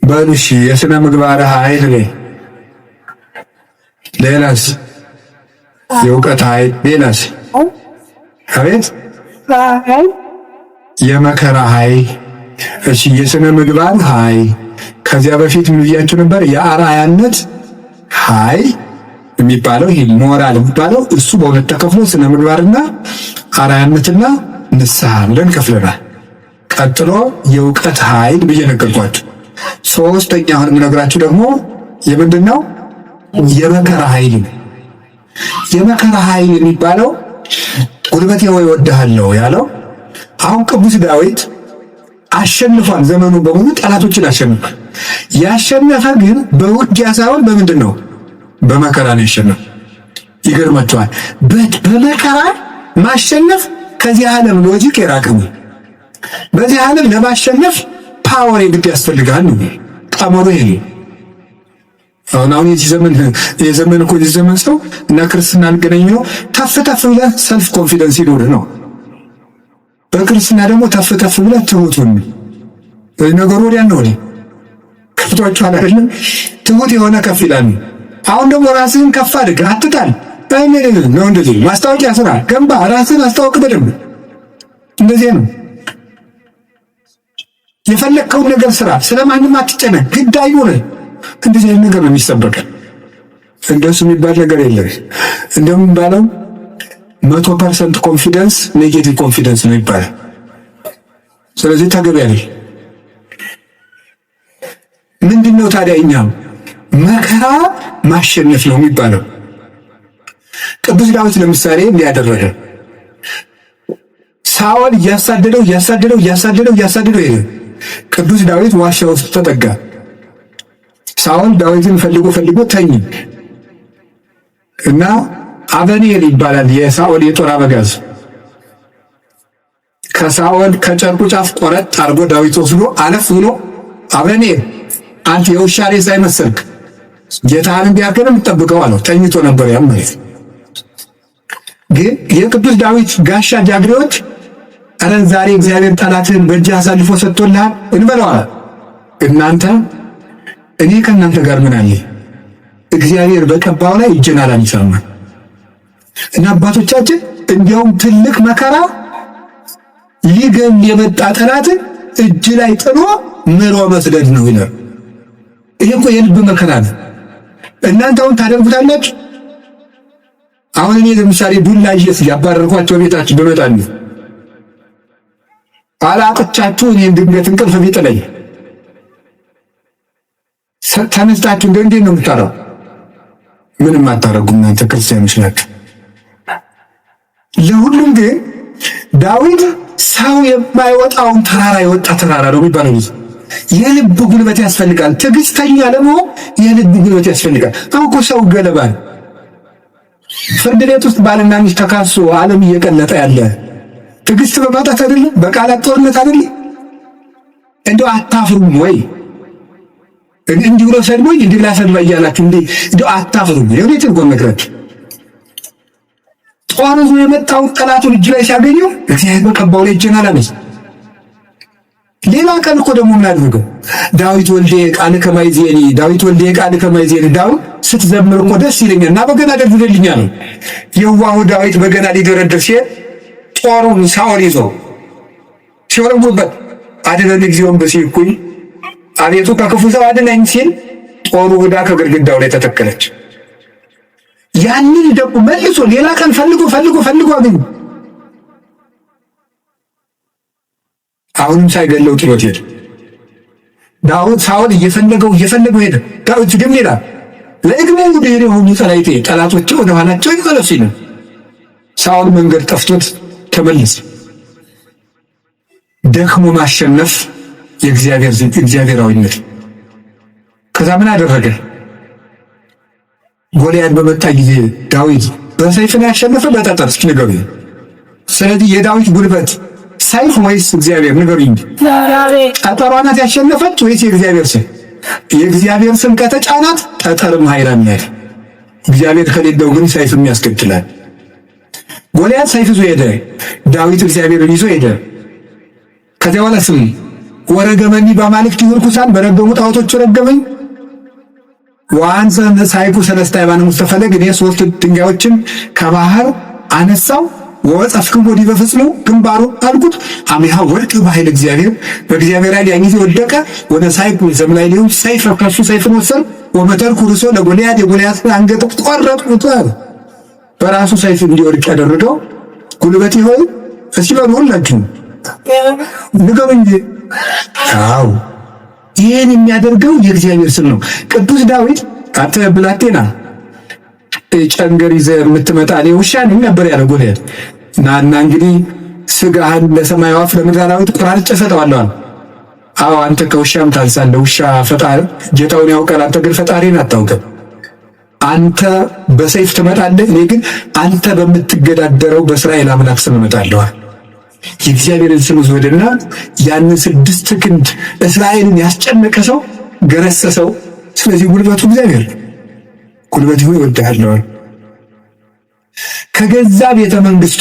በልሽ የሥነ ምግባር ኃይል ላይ ሌላስ የእውቀት ኃይል ሌላስ አቤት የመከራ ኃይል እሺ የሥነ ምግባር ኃይል ከዚያ በፊት ምን ብያችሁ ነበር? የአርአያነት ኃይል የሚባለው ይሄ ሞራል የሚባለው እሱ በሁለት ተከፍሎ ስነ ምግባርና አርአያነትና ንስሐ ብለን ከፍለናል። ቀጥሎ የእውቀት ኃይል ብዬ ነገርኳችሁ። ሶስተኛ አሁን የምነግራችሁ ደግሞ የምንድነው? የመከራ ኃይል ነው። የመከራ ኃይል የሚባለው ጉልበቴ ሆይ እወድሃለሁ ያለው አሁን ቅዱስ ዳዊት አሸንፏል። ዘመኑ በሙሉ ጠላቶችን አሸንፏል። ያሸነፈ ግን በውጊያ ሳይሆን በምንድን ነው? በመከራ ነው ያሸነፈ። ይገርማችኋል። በመከራ ማሸነፍ ከዚህ ዓለም ሎጂክ የራቀ ነው። በዚህ ዓለም ለማሸነፍ ፓወር የግድ ያስፈልጋል ነው ቀመሩ ይሄ። አሁን የዚህ ዘመን ሰው እና ክርስትና አልገናኘው ተፍ ብለህ ሰልፍ ኮንፊደንስ ይኖርህ ነው። በክርስትና ደግሞ ተፍ ብለህ ትሁቱን ነገሩ ወዲያ ነው። ከፍቷችኋል አይደለም? ትሁት የሆነ ከፍ ይላል። አሁን ደግሞ ራስህን ከፍ አድርግ፣ አትጣል። ነው እንደዚህ ማስታወቂያ ስራ ገንባ፣ ራስህን አስታውቅ በደንብ። እንደዚህ ነው። የፈለግከውን ነገር ስራ፣ ስለማንም አትጨነቅ፣ ግድ አይኖርህ። እንደዚህ አይነት ነገር ነው የሚሰበከው። እንደሱ የሚባል ነገር የለም። እንደሚባለው 100% ኮንፊደንስ ኔጌቲቭ ኮንፊደንስ ነው ይባላል። ስለዚህ ተገቢያለሽ። ምንድነው ታዲያ እኛም መከራ ማሸነፍ ነው የሚባለው። ቅዱስ ዳዊት ለምሳሌ እንዲያደረገ ሳኦል እያሳደደው ሄደ። ቅዱስ ዳዊት ዋሻ ውስጥ ተጠጋ። ሳኦል ዳዊትን ፈልጎ ተኝ እና አበኔር ይባላል የሳኦል የጦር አበጋዝ ከሳኦል ከጨርቁ ጫፍ ቆረጥ አድርጎ ዳዊት ወስዶ አለፍ ብሎ አበኔር አንተ የውሻ ሬሳ አይመስልክ ጌታህን ቢያከረም ተጠብቀው አለው። ተኝቶ ነበር ያም ማለት ግን የቅዱስ ዳዊት ጋሻ ጃግሬዎች አረ ዛሬ እግዚአብሔር ጠላትን በእጅ አሳልፎ ሰጥቶልሃል እንበለዋል። እናንተ እኔ ከእናንተ ጋር ምን አለ? እግዚአብሔር በቀባው ላይ እጅን አላነሳም። እና አባቶቻችን እንዲያውም ትልቅ መከራ ሊገል የመጣ ጠላትን እጅ ላይ ጥሎ ምሮ መስደድ ነው ይላል። ይሄ እኮ የልብ መከራ ነው። እናንተ አሁን ታደርጉታላችሁ። አሁን እኔ ለምሳሌ ዱላ ይዤ ያባረርኳቸው ቤታችሁ በመጣል አላቅቻችሁ እኔ ድንገት እንቅልፍ ቢጥለኝ ተነስታችሁ እንዴት ነው የምታረው? ምንም አታረጉ እናንተ ክርስቲያኖች ናችሁ። ለሁሉም ግን ዳዊት ሰው የማይወጣውን ተራራ የወጣ ተራራ ነው የሚባለው። የልብ ጉልበት ያስፈልጋል። ትዕግስተኛ ለመሆን የልብ ጉልበት ያስፈልጋል። አውቆ ሰው ገለባ ፍርድ ቤት ውስጥ ባልና ሚስት ተካሶ ዓለም እየቀለጠ ያለ ትዕግስት በማጣት አይደለም፣ በቃላት ጦርነት አይደለም። እንደው አታፍሩም ወይ? እንዲህ ብሎ ሰድቦኝ እንዲህ ብላ ሰድባ እያላችሁ እንደው አታፍሩም? የወዴትን ጎን ነግራችሁ ጦር ይዞ የመጣውን ጠላቱን እጅ ላይ ሲያገኘው እግዚአብሔር በቀባው ላይ እጅን አላነሳ። ሌላ ቀን እኮ ደግሞ ምን አድርገው ዳዊት ወልዴ ቃል ከማይዜኒ ዳዊት ወልዴ ቃል ከማይዜኒ ዳዊት ስትዘምር እኮ ደስ ይለኛል እና በገና ደርድልኛል። የዋሁ ዳዊት በገና ሊደረድር ሲል ጦሩን ሳኦል ይዘው ሲወረውበት አድነን እግዚኦን በሲኩኝ አቤቱ ከክፉ ሰው አድነኝ ሲል ጦሩ ወዳ ከግድግዳው ላይ ተተከለች። ያንን ደግሞ መልሶ ሌላ ቀን ፈልጎ አገኙ። አሁንም ሳይገለው ጥሎት ሄደ። ዳዊት ሳኦል እየፈለገው ሄደ። ዳዊት ግን ይላል ለእግሜ ወደ ሄደ ሁሉ ሰራዊቴ ጠላቶቼ ወደ ኋላቸው ይመለሱ ይላል። ሳኦል መንገድ ጠፍቶት ተመለሰ። ደክሞ ማሸነፍ የእግዚአብሔራዊነት። ከዛ ምን አደረገ? ጎልያድ በመጣ ጊዜ ዳዊት በሰይፍ ነው ያሸነፈ በጠጠር? እስኪ ንገሩኝ። ስለዚህ የዳዊት ጉልበት ሰይፍ ወይስ እግዚአብሔር? ንገሩኝ። ጠጠሯ ናት ያሸነፈች ወይስ የእግዚአብሔር ስም? የእግዚአብሔር ስም ከተጫናት ጠጠርም ኃይላም ናት። እግዚአብሔር ከሌለው ግን ሰይፍም ያስከትላል። ጎልያድ ሰይፍ ይዞ ሄደ፣ ዳዊት እግዚአብሔርን ይዞ ሄደ። ከዚያ በኋላ ስም ወረገመኒ በአማልክት ይርኩሳን በረገሙ ጣዖቶች ረገመኝ ወአንዘ ሳይኩ ሰለስተ አይባን ሙስተፈለግ እኔ 3 ድንጋዮችን ከባህር አነሳው ወወጻፍክም ወዲ በፍጽሙ ግንባሩ አልኩት አሚሃ ወርቅ በኃይል እግዚአብሔር በእግዚአብሔር ላይ ያን ጊዜ ወደቀ ወደ ሳይኩ ዘምላይ ሊሆን ሰይፍ ከሱ ሰይፍን ወሰድ ወመተርኩ ርሶ ለጎልያድ የጎልያድ አንገት ቆረጥኩት። በራሱ ሰይፍ እንዲወድቅ ያደረገው ጉልበት ይሆን? እስኪ በሁላችሁ ንገሩኝ። አዎ ይህን የሚያደርገው የእግዚአብሔር ስም ነው። ቅዱስ ዳዊት አንተ ብላቴና ጨንገር ይዘህ የምትመጣ እኔ ውሻ ነኝ ነበር ያለው ጎልያድ። እና እንግዲህ ስጋህን ለሰማይ ወፍ ለምድር አራዊት ቆራርጬ እሰጠዋለሁ። አዎ አንተ ከውሻም ታንሳለህ። ውሻ ፈጣሪ ጌታውን ያውቃል፣ አንተ ግን ፈጣሪን አታውቅም። አንተ በሰይፍ ትመጣለህ፣ እኔ ግን አንተ በምትገዳደረው በእስራኤል አምላክ ስም እመጣለሁ። የእግዚአብሔርን ስም ወደና ያንን 6 ክንድ እስራኤልን ያስጨነቀ ሰው ገረሰሰው። ስለዚህ ጉልበቱ እግዚአብሔር ጉልበቱ ይወዳል። ከገዛ ቤተ መንግስቱ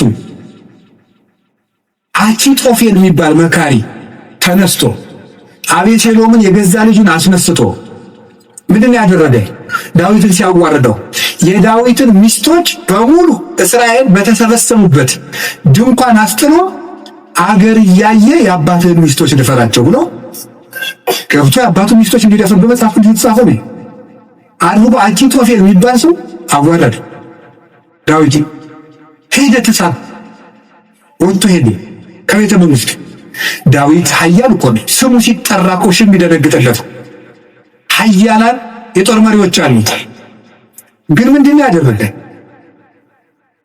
አኪጦፌል የሚባል መካሪ ተነስቶ አቤሴሎምን የገዛ ልጁን አስነስቶ ምንድን ያደረገ? ዳዊትን ሲያዋርደው የዳዊትን ሚስቶች በሙሉ እስራኤል በተሰበሰቡበት ድንኳን አስጥሎ አገር እያየ የአባትህን ሚስቶች ልፈራቸው ብሎ ገብቶ የአባቱን ሚስቶች እንዲደፍር በመጽሐፍ ቅዱስ የተጻፈ ነው አድርጎ አኪጦፌል የሚባል ሰው አዋረደ። ዳዊት ሄደ፣ ተሳብ ወጥቶ ሄደ ከቤተ መንግስት። ዳዊት ኃያል እኮ ነው። ስሙ ሲጠራ እኮ ሽም ይደነግጥለት። ኃያላን የጦር መሪዎች አሉት። ግን ምንድን ያደረገ?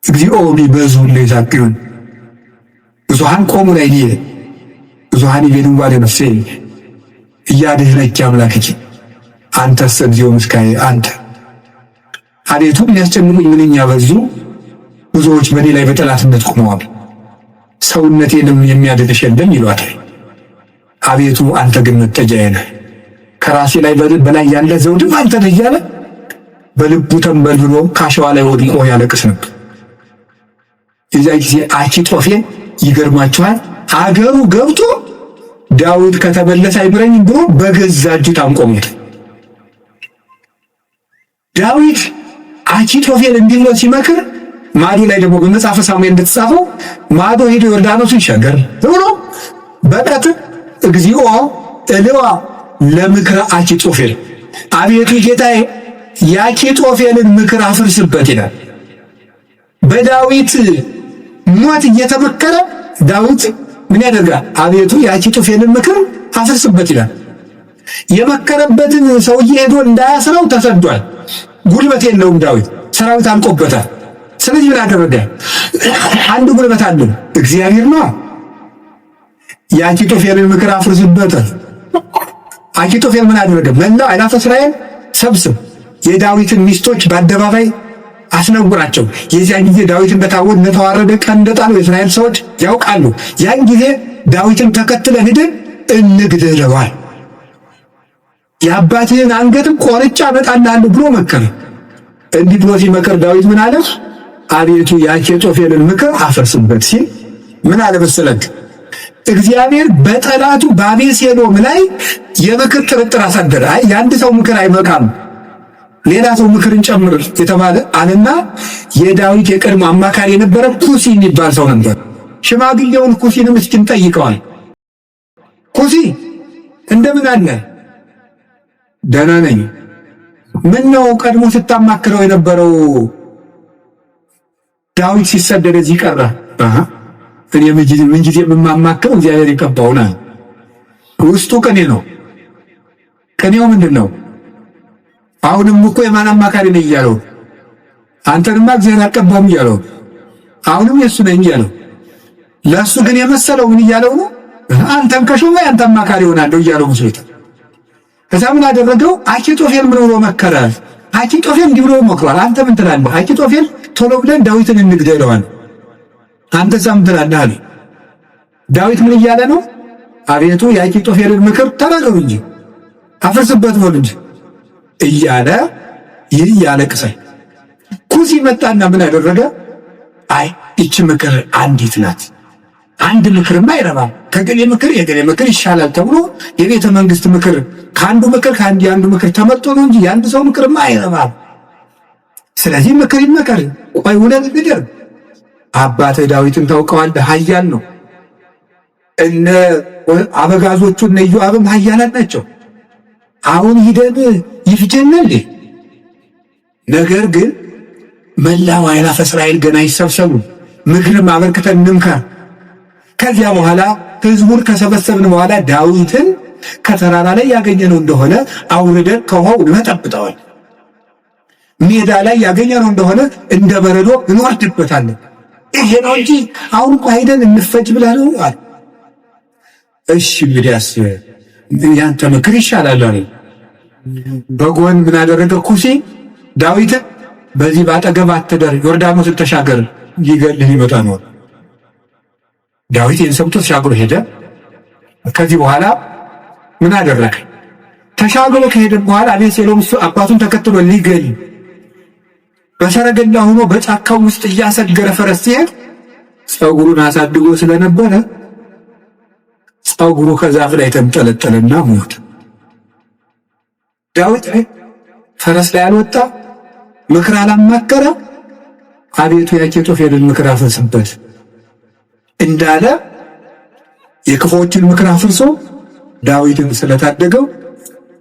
እግዚኦ ቢበዙ ለዛቅዩን ብዙሃን ቆሙ ላይ ዲየ ብዙሃን ይቤድን ዋለ ነፍሴ እያድህነች አምላክኪ አንተስ እግዚኦ ምስካዬ አንተ አቤቱ የሚያስጨንቁኝ ምንኛ በዙ፣ ብዙዎች በእኔ ላይ በጠላትነት ቆመዋል፣ ሰውነቴንም የሚያድንሽ የለም ይሏታል። አቤቱ አንተ ግን መጠጊያዬ ነህ፣ ከራሴ ላይ በላይ ያለ ዘውድም አንተ ነህ እያለ በልቡ ተንበልብሎ ካሸዋ ላይ ወድቆ ያለቅስ ነበር። የዚያ ጊዜ አኪጦፌል ይገርማችኋል፣ አገሩ ገብቶ ዳዊት ከተመለሰ አይምረኝም ብሎ በገዛ እጁ ታንቆሙት። ዳዊት አኪጦፌል እንዲህ ብሎ ሲመክር ማዶ ላይ ደግሞ በመጽሐፈ ሳሙኤል እንደተጻፈው ማዶ ሄዶ ዮርዳኖስን ሸገር ብሎ በቀትር እግዚኦ እልዋ ለምክረ አኪጦፌል፣ አቤቱ ጌታዬ የአኪጦፌልን ምክር አፍርስበት ይላል። በዳዊት ሞት እየተመከረ ዳዊት ምን ያደርጋል? አቤቱ የአኪጦፌልን ምክር አፍርስበት ይላል። የመከረበትን ሰውዬ ሄዶ እንዳያስረው ተሰዷል። ጉልበት የለውም ዳዊት፣ ሰራዊት አልቆበታል። ስለዚህ ምን አደረገ? አንድ ጉልበት አለው እግዚአብሔር ነው። የአኪጦፌልን ምክር አፍርስበት። አኪጦፌል ምን አደረገ? መላው አእላፈ እስራኤል ሰብስብ፣ የዳዊትን ሚስቶች በአደባባይ አስነውራቸው። የዚያን ጊዜ ዳዊትን በታቦት እንደተዋረደ ቀን እንደጣለው የእስራኤል ሰዎች ያውቃሉ። ያን ጊዜ ዳዊትን ተከትለን ሄደን እንግደለዋል፣ የአባትህን አንገትም ቆርጬ አመጣልሃለሁ ብሎ መከረ። እንዲህ ብሎ ሲመከር ዳዊት ምን አለ? አቤቱ የአኪጦፌልን ምክር አፈርስበት ሲል ምን አለ መሰለህ? እግዚአብሔር በጠላቱ በአቤሴሎም ላይ የምክር ጥርጥር አሳደረ። አይ የአንድ ሰው ምክር አይበቃም፣ ሌላ ሰው ምክርን ጨምር የተባለ አለና የዳዊት የቀድሞ አማካሪ የነበረ ኩሲ የሚባል ሰው ነበር። ሽማግሌውን ኩሲንም እስኪን ጠይቀዋል። ኩሲ እንደምን አለ? ደህና ነኝ። ምን ነው ቀድሞ ስታማክረው የነበረው ዳዊት ሲሰደድ እዚህ ቀረ? እኔ ምን ጊዜ የማማክረው እግዚአብሔር የቀባውና ውስጡ ቅኔ ነው። ቅኔው ምንድን ነው? አሁንም እኮ የማን አማካሪ ነኝ እያለው፣ አንተንማ እግዚአብሔር አልቀባም እያለው፣ አሁንም የእሱ ነኝ እያለው፣ ለእሱ ግን የመሰለው ምን እያለው ነው? አንተም ከሾመ አንተ አማካሪ ሆናለሁ እያለው መስሎታል። ከዛ ምን አደረገው? አኪጦፌል ምን ብሎ መከረ? አኪጦፌል እንዲህ ብሎ መክሯል። አንተ ምን ትላለህ? አኪጦፌል ቶሎ ብለን ዳዊትን እንግደለዋል፣ አንተ ምን ትላለህ አለ። ዳዊት ምን እያለ ነው? አቤቱ የአኪጦፌልን ምክር ተናገሩ እንጂ አፍርስበት በሉ እንጂ እያለ ይህ ያለቅሳል። ኩሲ መጣና ምን አደረገ? አይ እቺ ምክር አንዲት ናት፣ አንድ ምክርማ አይረባም፣ ከገሌ ምክር የገሌ ምክር ይሻላል ተብሎ የቤተ መንግስት ምክር ከአንዱ ምክር የአንዱ ምክር ተመርጦ ነው እንጂ የአንድ ሰው ምክርማ አይረባም። ስለዚህ ምክር ይመከር። ቆይ ውለን እንግደር። አባትህ ዳዊትን ታውቀዋለህ፣ ኃያል ነው። እነ አበጋዞቹ እነ ኢዮአብም ኃያላን ናቸው። አሁን ሂደን ይፍጀን እንዴ? ነገር ግን መላው አእላፈ እስራኤል ገና ይሰብሰቡ፣ ምክርም አበርክተን እንምከር። ከዚያ በኋላ ህዝቡን ከሰበሰብን በኋላ ዳዊትን ከተራራ ላይ ያገኘነው እንደሆነ አውርደን ከውሃው እንመጠብጠዋል፣ ሜዳ ላይ ያገኘነው እንደሆነ እንደ በረዶ እንወርድበታለን። ይሄ ነው እንጂ አሁን እኮ ሄደን እንፈጅ ብለህ ነው አለ። እሺ እንግዲያስ ያንተ ምክር ይሻላል አለ። በጎን ምን አደረገ ኩሲ? ዳዊትን በዚህ ባጠገብ አትደር፣ ዮርዳኖስን ተሻገር፣ ይገልህ ይመጣ ነው። ዳዊት ይህን ሰምቶ ተሻግሮ ሄደ። ከዚህ በኋላ ምን አደረገ? ተሻግሮ ከሄደ በኋላ አቤሴሎም አባቱን ተከትሎ ሊገል በሰረገላ ሆኖ በጫካው ውስጥ እያሰገረ ፈረስ ሲሄድ ፀጉሩን አሳድጎ ስለነበረ ፀጉሩ ከዛፍ ላይ ተንጠለጠለና ሞተ። ዳዊት ፈረስ ላይ አልወጣ፣ ምክር አላማከረ። አቤቱ የአኪጦፌልን ምክር አፍርስበት እንዳለ የክፎችን ምክር አፍርሶ ዳዊትን ስለታደገው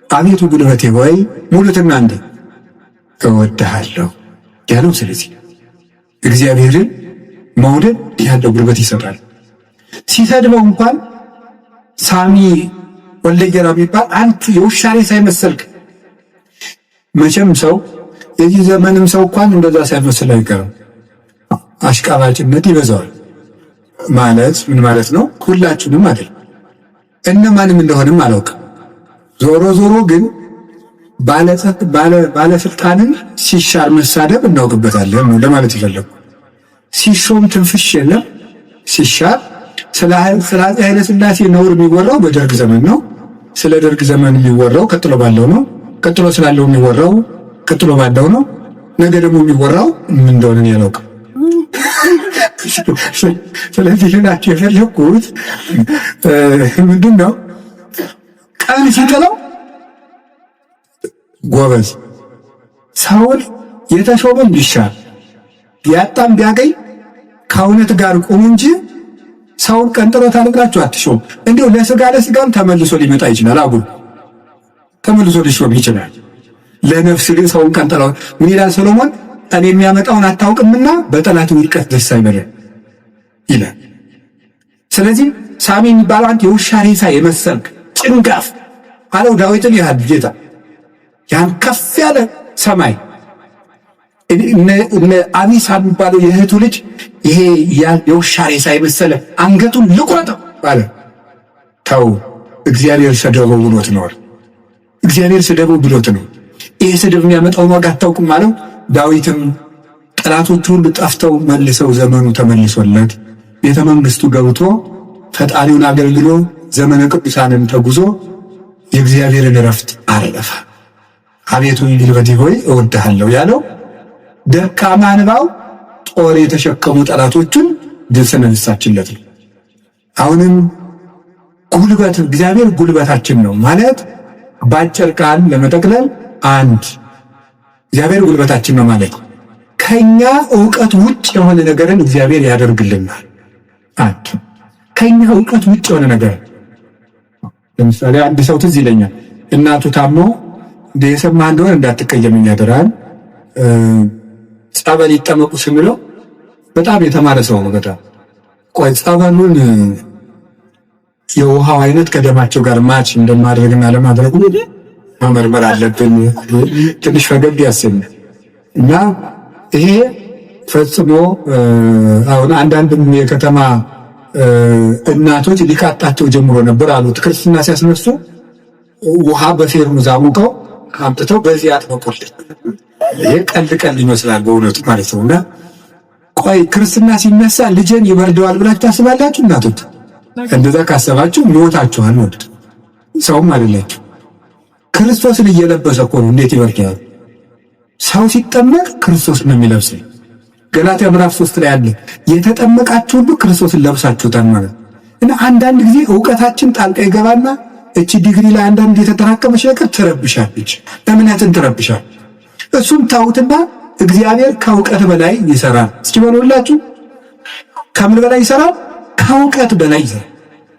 አቤቱ ጉልበቴ ሆይ ሙሉትና እንደ እወድሃለሁ ያለው። ስለዚህ እግዚአብሔርን መውደድ ያለው ጉልበት ይሰጣል። ሲሰድበው እንኳን ሳሚ ወልደየራ የሚባል አንተ የውሻ ሬሳ አይመሰልክ። መቼም ሰው የዚህ ዘመንም ሰው እንኳን እንደዛ ሳይመስል አይቀርም። አሽቃባጭነት ይበዛዋል። ማለት ምን ማለት ነው? ሁላችንም አይደል፣ እነማንም እንደሆነም አላውቅም። ዞሮ ዞሮ ግን ባለስልጣንን ሲሻር መሳደብ እናውቅበታለን ነው ለማለት ይፈለጉ። ሲሾም ትንፍሽ የለም። ሲሻር ስለ ኃይለ ሥላሴ ነውር የሚወራው በደርግ ዘመን ነው። ስለ ደርግ ዘመን የሚወራው ቀጥሎ ባለው ነው። ቀጥሎ ስላለው የሚወራው ቀጥሎ ባለው ነው። ነገ ደግሞ የሚወራው ምን እንደሆነ ያላውቅም። ስለዚህ ልናቸው የፈለኩት ምንድን ነው? ቀን ሲጥለው ጎበዝ ሳውል የተሾመም ቢሻል ያጣም ቢያገኝ ከእውነት ጋር ቁሙ እንጂ ሰውን ቀንጥሮታል ብላችሁ አትሾም። እንዲሁ ለስጋም ተመልሶ ሊመጣ ይችላል። አጉል ተመልሶ ሊሾም ይችላል። ለነፍስ ግን ሰውን ቀንጥረው ምን ይላል ሰሎሞን? እኔ የሚያመጣውን አታውቅምና በጠላት ውድቀት ደስ አይበልህ ይላል። ስለዚህ ሳሚ የሚባለው አንተ የውሻ ሬሳ የመሰልክ ጭንጋፍ አለው ዳዊትን። ያህል ጌታ ያን ከፍ ያለ ሰማይ እነ አሚሳ የሚባለው የእህቱ ልጅ ይሄ የውሻ ሬሳ የመሰለ አንገቱን ልቁረጠው አለ። ተው እግዚአብሔር ሰደበው ብሎት ነው። እግዚአብሔር ሰደበው ብሎት ነው። ይሄ ስድብ የሚያመጣውን ዋጋ አታውቅም አለው። ዳዊትም ጠላቶቹ ሁሉ ጠፍተው መልሰው ዘመኑ ተመልሶለት ቤተ መንግስቱ ገብቶ ፈጣሪውን አገልግሎ ዘመነ ቅዱሳንን ተጉዞ የእግዚአብሔርን ረፍት አረፈ። አቤቱ ጉልበቴ ሆይ እወድሃለሁ ያለው ደካማ እንባው ጦር የተሸከሙ ጠላቶችን ድል ስለነሳችለት ነው። አሁንም ጉልበት እግዚአብሔር ጉልበታችን ነው ማለት ባጭር ቃል ለመጠቅለል አንድ እግዚአብሔር ጉልበታችን ነው ማለት ከኛ ዕውቀት ውጭ የሆነ ነገርን እግዚአብሔር ያደርግልናል። አንድ ከኛ ዕውቀት ውጭ የሆነ ነገር ለምሳሌ አንድ ሰው ትዝ ይለኛል እናቱ ታሞ እንደሰማ እንደሆነ እንዳትቀየምኝ ያደራል ጸበል ይጠመቁ ስንለው በጣም የተማረ ሰው ነው። በጣም ቆይ ጸበሉን የውሃው አይነት ከደማቸው ጋር ማች እንደማድረግና ለማድረጉ መመርመር አለብን። ትንሽ ፈገግ ያሰኛል እና ይሄ ፈጽሞ አሁን አንዳንድ የከተማ እናቶች ሊቃጣቸው ጀምሮ ነበር አሉት። ክርስትና ሲያስነሱ ውሃ በፌርሙዝ አሙቀው አምጥተው በዚህ አጥበቁልኝ። ይሄ ቀልድ ይመስላል በእውነቱ ማለት ነውና ቆይ ክርስትና ሲነሳ ልጅን ይበርደዋል ብላችሁ ታስባላችሁ? እናቶች እንደዛ ካሰባችሁ ሞታችኋል። ወድ ሰውም አይደላችሁ። ክርስቶስን እየለበሰ እኮ ነው። እንዴት ይበርደዋል? ሰው ሲጠመቅ ክርስቶስ ነው የሚለብሰው። ገላትያ ምዕራፍ 3 ላይ አለ የተጠመቃችሁ ሁሉ ክርስቶስን ለብሳችሁታል ማለት እና አንዳንድ ጊዜ ዕውቀታችን ጣልቃ ይገባና እቺ ዲግሪ ላይ አንዳንድ የተጠራቀመች ነገር ትረብሻለች፣ እምነትን ትረብሻል። እሱም ታውትና እግዚአብሔር ከዕውቀት በላይ ይሰራል። እስኪ በሉላችሁ ከምን በላይ ይሰራል? ከዕውቀት በላይ ይሰራል።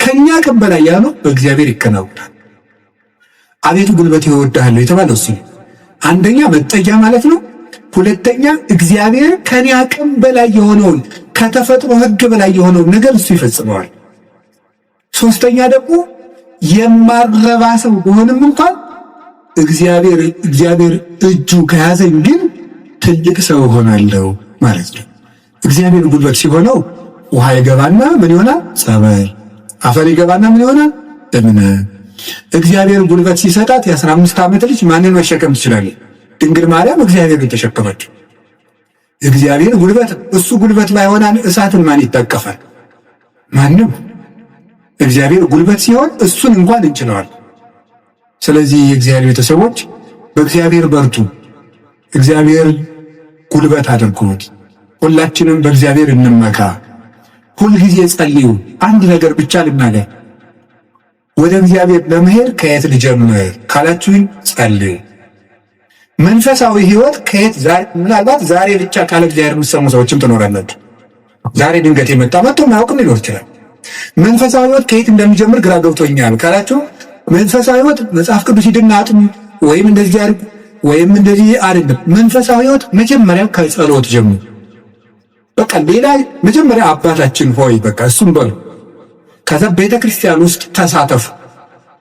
ከኛ ቀን በላይ ያለው በእግዚአብሔር ይከናወናል። አቤቱ ጉልበቴ እወድሃለሁ የተባለው እሱ አንደኛ መጠጊያ ማለት ነው። ሁለተኛ እግዚአብሔር ከኔ አቅም በላይ የሆነውን ከተፈጥሮ ሕግ በላይ የሆነውን ነገር እሱ ይፈጽመዋል። ሶስተኛ ደግሞ የማረባ ሰው ቢሆንም እንኳን እግዚአብሔር እጁ ከያዘኝ ግን ትልቅ ሰው ሆናለሁ ማለት ነው። እግዚአብሔር ጉልበት ሲሆነው ውሃ ይገባና ምን ይሆናል? ጸበል። አፈር ይገባና ምን ይሆናል? እምነት። እግዚአብሔር ጉልበት ሲሰጣት የ15 ዓመት ልጅ ማንን መሸከም ትችላለች? ድንግል ማርያም እግዚአብሔርን ተሸከመችው። እግዚአብሔር ጉልበት እሱ ጉልበት ባይሆን እሳትን ማን ይታቀፋል? ማንም። እግዚአብሔር ጉልበት ሲሆን እሱን እንኳን እንችለዋል። ስለዚህ የእግዚአብሔር ቤተሰቦች በእግዚአብሔር በርቱ፣ እግዚአብሔር ጉልበት አድርጉት። ሁላችንም በእግዚአብሔር እንመካ። ሁልጊዜ ጸልዩ። አንድ ነገር ብቻ ልናገር፣ ወደ እግዚአብሔር ለመሄድ ከየት ልጀምር ካላችሁኝ ጸልዩ። መንፈሳዊ ሕይወት ከየት ምናልባት ዛሬ ብቻ ካለ እግዚአብሔር የምትሰሙ ሰዎችም ትኖራላችሁ። ዛሬ ድንገት የመጣ መጥቶ ማያውቅም ሊኖር ይችላል። መንፈሳዊ ሕይወት ከየት እንደሚጀምር ግራ ገብቶኛል ካላችሁ መንፈሳዊ ሕይወት መጽሐፍ ቅዱስ ሂድና አጥኑ ወይም እንደዚህ አድርጉ ወይም እንደዚህ አይደለም። መንፈሳዊ ሕይወት መጀመሪያ ከጸሎት ጀምሩ። በቃ ሌላ መጀመሪያ አባታችን ሆይ በቃ እሱም በሉ። ከዛ ቤተክርስቲያን ውስጥ ተሳተፉ፣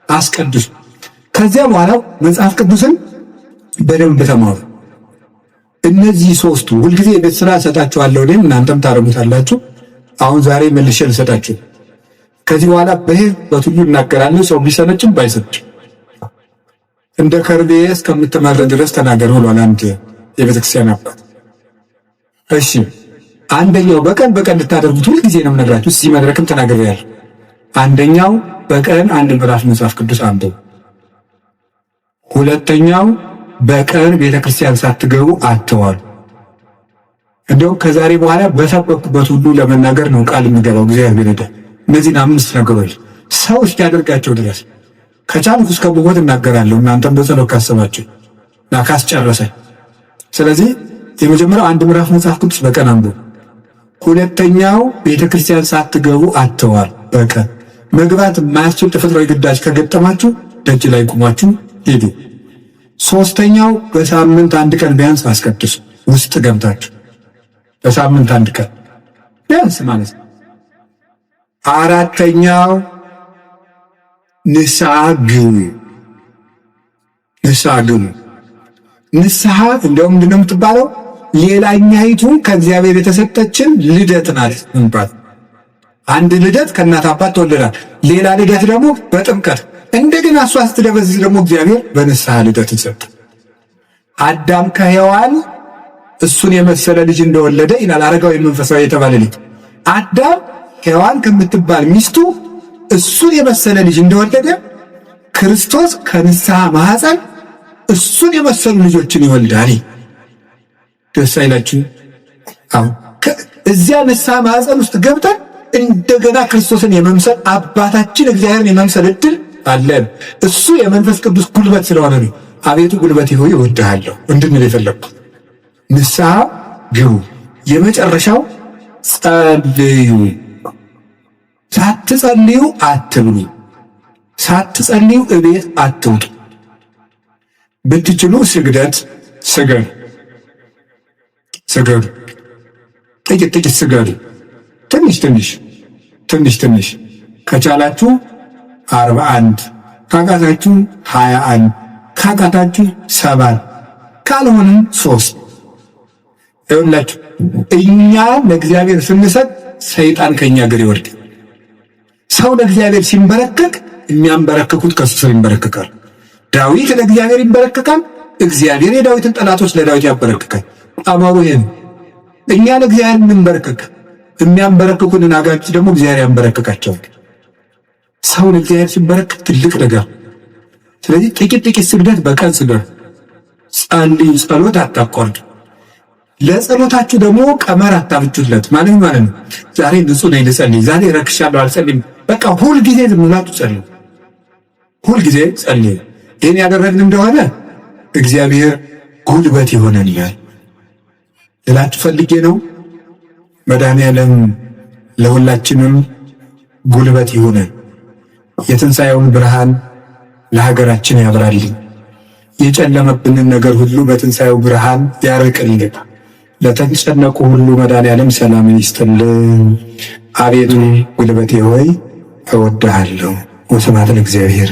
አስቀድሱ። ከዚያ በኋላ መጽሐፍ ቅዱስን በደንብ ተማሩ። እነዚህ ሶስቱ ሁልጊዜ የቤት ስራ እሰጣችኋለሁ፣ እኔም እናንተም ታረሙታላችሁ። አሁን ዛሬ መልሼ ልሰጣችሁ። ከዚህ በኋላ በሕይወት ሁሉ እናገራለሁ፣ ሰው ቢሰለችም ባይሰለችም እንደ ከርቤ እስከምትመር ድረስ ተናገር ብሏል አንድ የቤተክርስቲያን አባት። እሺ አንደኛው በቀን ልታደርጉት ሁልጊዜ ነው የምነግራችሁ። እዚህ መድረክም ተናግሬያለሁ። አንደኛው በቀን አንድ ምዕራፍ መጽሐፍ ቅዱስ አንብቡ። ሁለተኛው በቀን ቤተክርስቲያን ሳትገቡ አትዋሉ። እንደው ከዛሬ በኋላ በሰበኩበት ሁሉ ለመናገር ነው ቃል የምገባው። እግዚአብሔር ይረዳል። እነዚህን 5 ነገሮች ሰው እስኪያደርጋቸው ድረስ ከቻልኩ እስከ ብሞት እናገራለሁ። እናንተም በጸሎት ካሰባችሁ እና ካስጨረሰ። ስለዚህ የመጀመሪያው አንድ ምዕራፍ መጽሐፍ ቅዱስ በቀን አንብቡ። ሁለተኛው ቤተክርስቲያን ሳትገቡ አትዋሉ። በቀን መግባት የማያስችል ተፈጥሯዊ ግዳጅ ከገጠማችሁ ደጅ ላይ ቁማችሁ ሂዱ። ሶስተኛው በሳምንት አንድ ቀን ቢያንስ አስቀድሱ። ውስጥ ገብታችሁ በሳምንት አንድ ቀን ቢያንስ ማለት ነው። አራተኛው ንስሐ ግቡ። ንስሐ እንደውም ምንድነው የምትባለው? ሌላኛይቱ ከእግዚአብሔር የተሰጠችን ልደት ናት እንባል። አንድ ልደት ከእናት አባት ተወለዳል። ሌላ ልደት ደግሞ በጥምቀት እንደገና እሷ ስትደበዝዝ ደግሞ እግዚአብሔር በንስሐ ልደት ሰጠ። አዳም ከሔዋን እሱን የመሰለ ልጅ እንደወለደ ይላል አረጋዊ መንፈሳዊ የተባለ ልጅ። አዳም ሔዋን ከምትባል ሚስቱ እሱን የመሰለ ልጅ እንደወለደ ክርስቶስ ከንስሐ ማኅፀን እሱን የመሰሉ ልጆችን ይወልዳል። ደስ አይላችሁ? አሁን እዚያ ንስሐ ማኅፀን ውስጥ ገብተን እንደገና ክርስቶስን የመምሰል አባታችን እግዚአብሔርን የመምሰል እድል አለን። እሱ የመንፈስ ቅዱስ ጉልበት ስለሆነ ነው አቤቱ ጉልበቴ ሆይ እወድሃለሁ እንድንል የፈለግኩት። ንስሐ ግቡ። የመጨረሻው ጸልዩ። ሳትጸልዩ አትብሉ፣ ሳትጸልዩ እቤት አትውጡ። ብትችሉ ስግደት ስገዱ፣ ስገዱ፣ ጥቂት ጥቂት ስገዱ። ትንሽ ከቻላችሁ 41 ካቃታችሁ 21 ካቃታችሁ 7 ካልሆነም 3። ይኸውላችሁ እኛ ለእግዚአብሔር ስንሰጥ ሰይጣን ከኛ እግር ይወድቅ። ሰው ለእግዚአብሔር ሲንበረከክ የሚያንበረክኩት ከሱ ስር ይንበረከካል። ዳዊት ለእግዚአብሔር ይንበረከካል፣ እግዚአብሔር የዳዊትን ጠላቶች ለዳዊት ያንበረክካል። አማሩ ይሄን እኛ ለእግዚአብሔር እንበረከክ፣ የሚያንበረክኩንን አጋንንት ደግሞ እግዚአብሔር ያንበረክካቸዋል። ሰው ለእግዚአብሔር ሲንበረከክ ትልቅ ነገር። ስለዚህ ጥቂት ስግደት በቀን ስገዱ፣ ጸልዩ፣ ጸሎት አታቋርጡ። ለጸሎታችሁ ደግሞ ቀመር አታብጁለት። ማለት ነው ዛሬ ንጹህ ነኝ ልጸልይ፣ ዛሬ ረክሻለሁ አልጸልይም። በቃ ሁልጊዜ ዝም ብላችሁ ጸልዩ፣ ሁልጊዜ ጸልዩ። ይህን ያደረግን እንደሆነ እግዚአብሔር ጉልበት ይሆነናል ልላችሁ ፈልጌ ነው። መድኃኔዓለም ለሁላችንም ጉልበት ይሆነን። የትንሣኤውን ብርሃን ለሀገራችን ያብራልን። የጨለመብንን ነገር ሁሉ በትንሣኤው ብርሃን ያርቅልን። ለተጨነቁ ሁሉ መድኃኔዓለም ሰላምን ይስጥልን። አቤቱ ጉልበቴ ሆይ እወድሃለሁ። ወስብሐት ለእግዚአብሔር።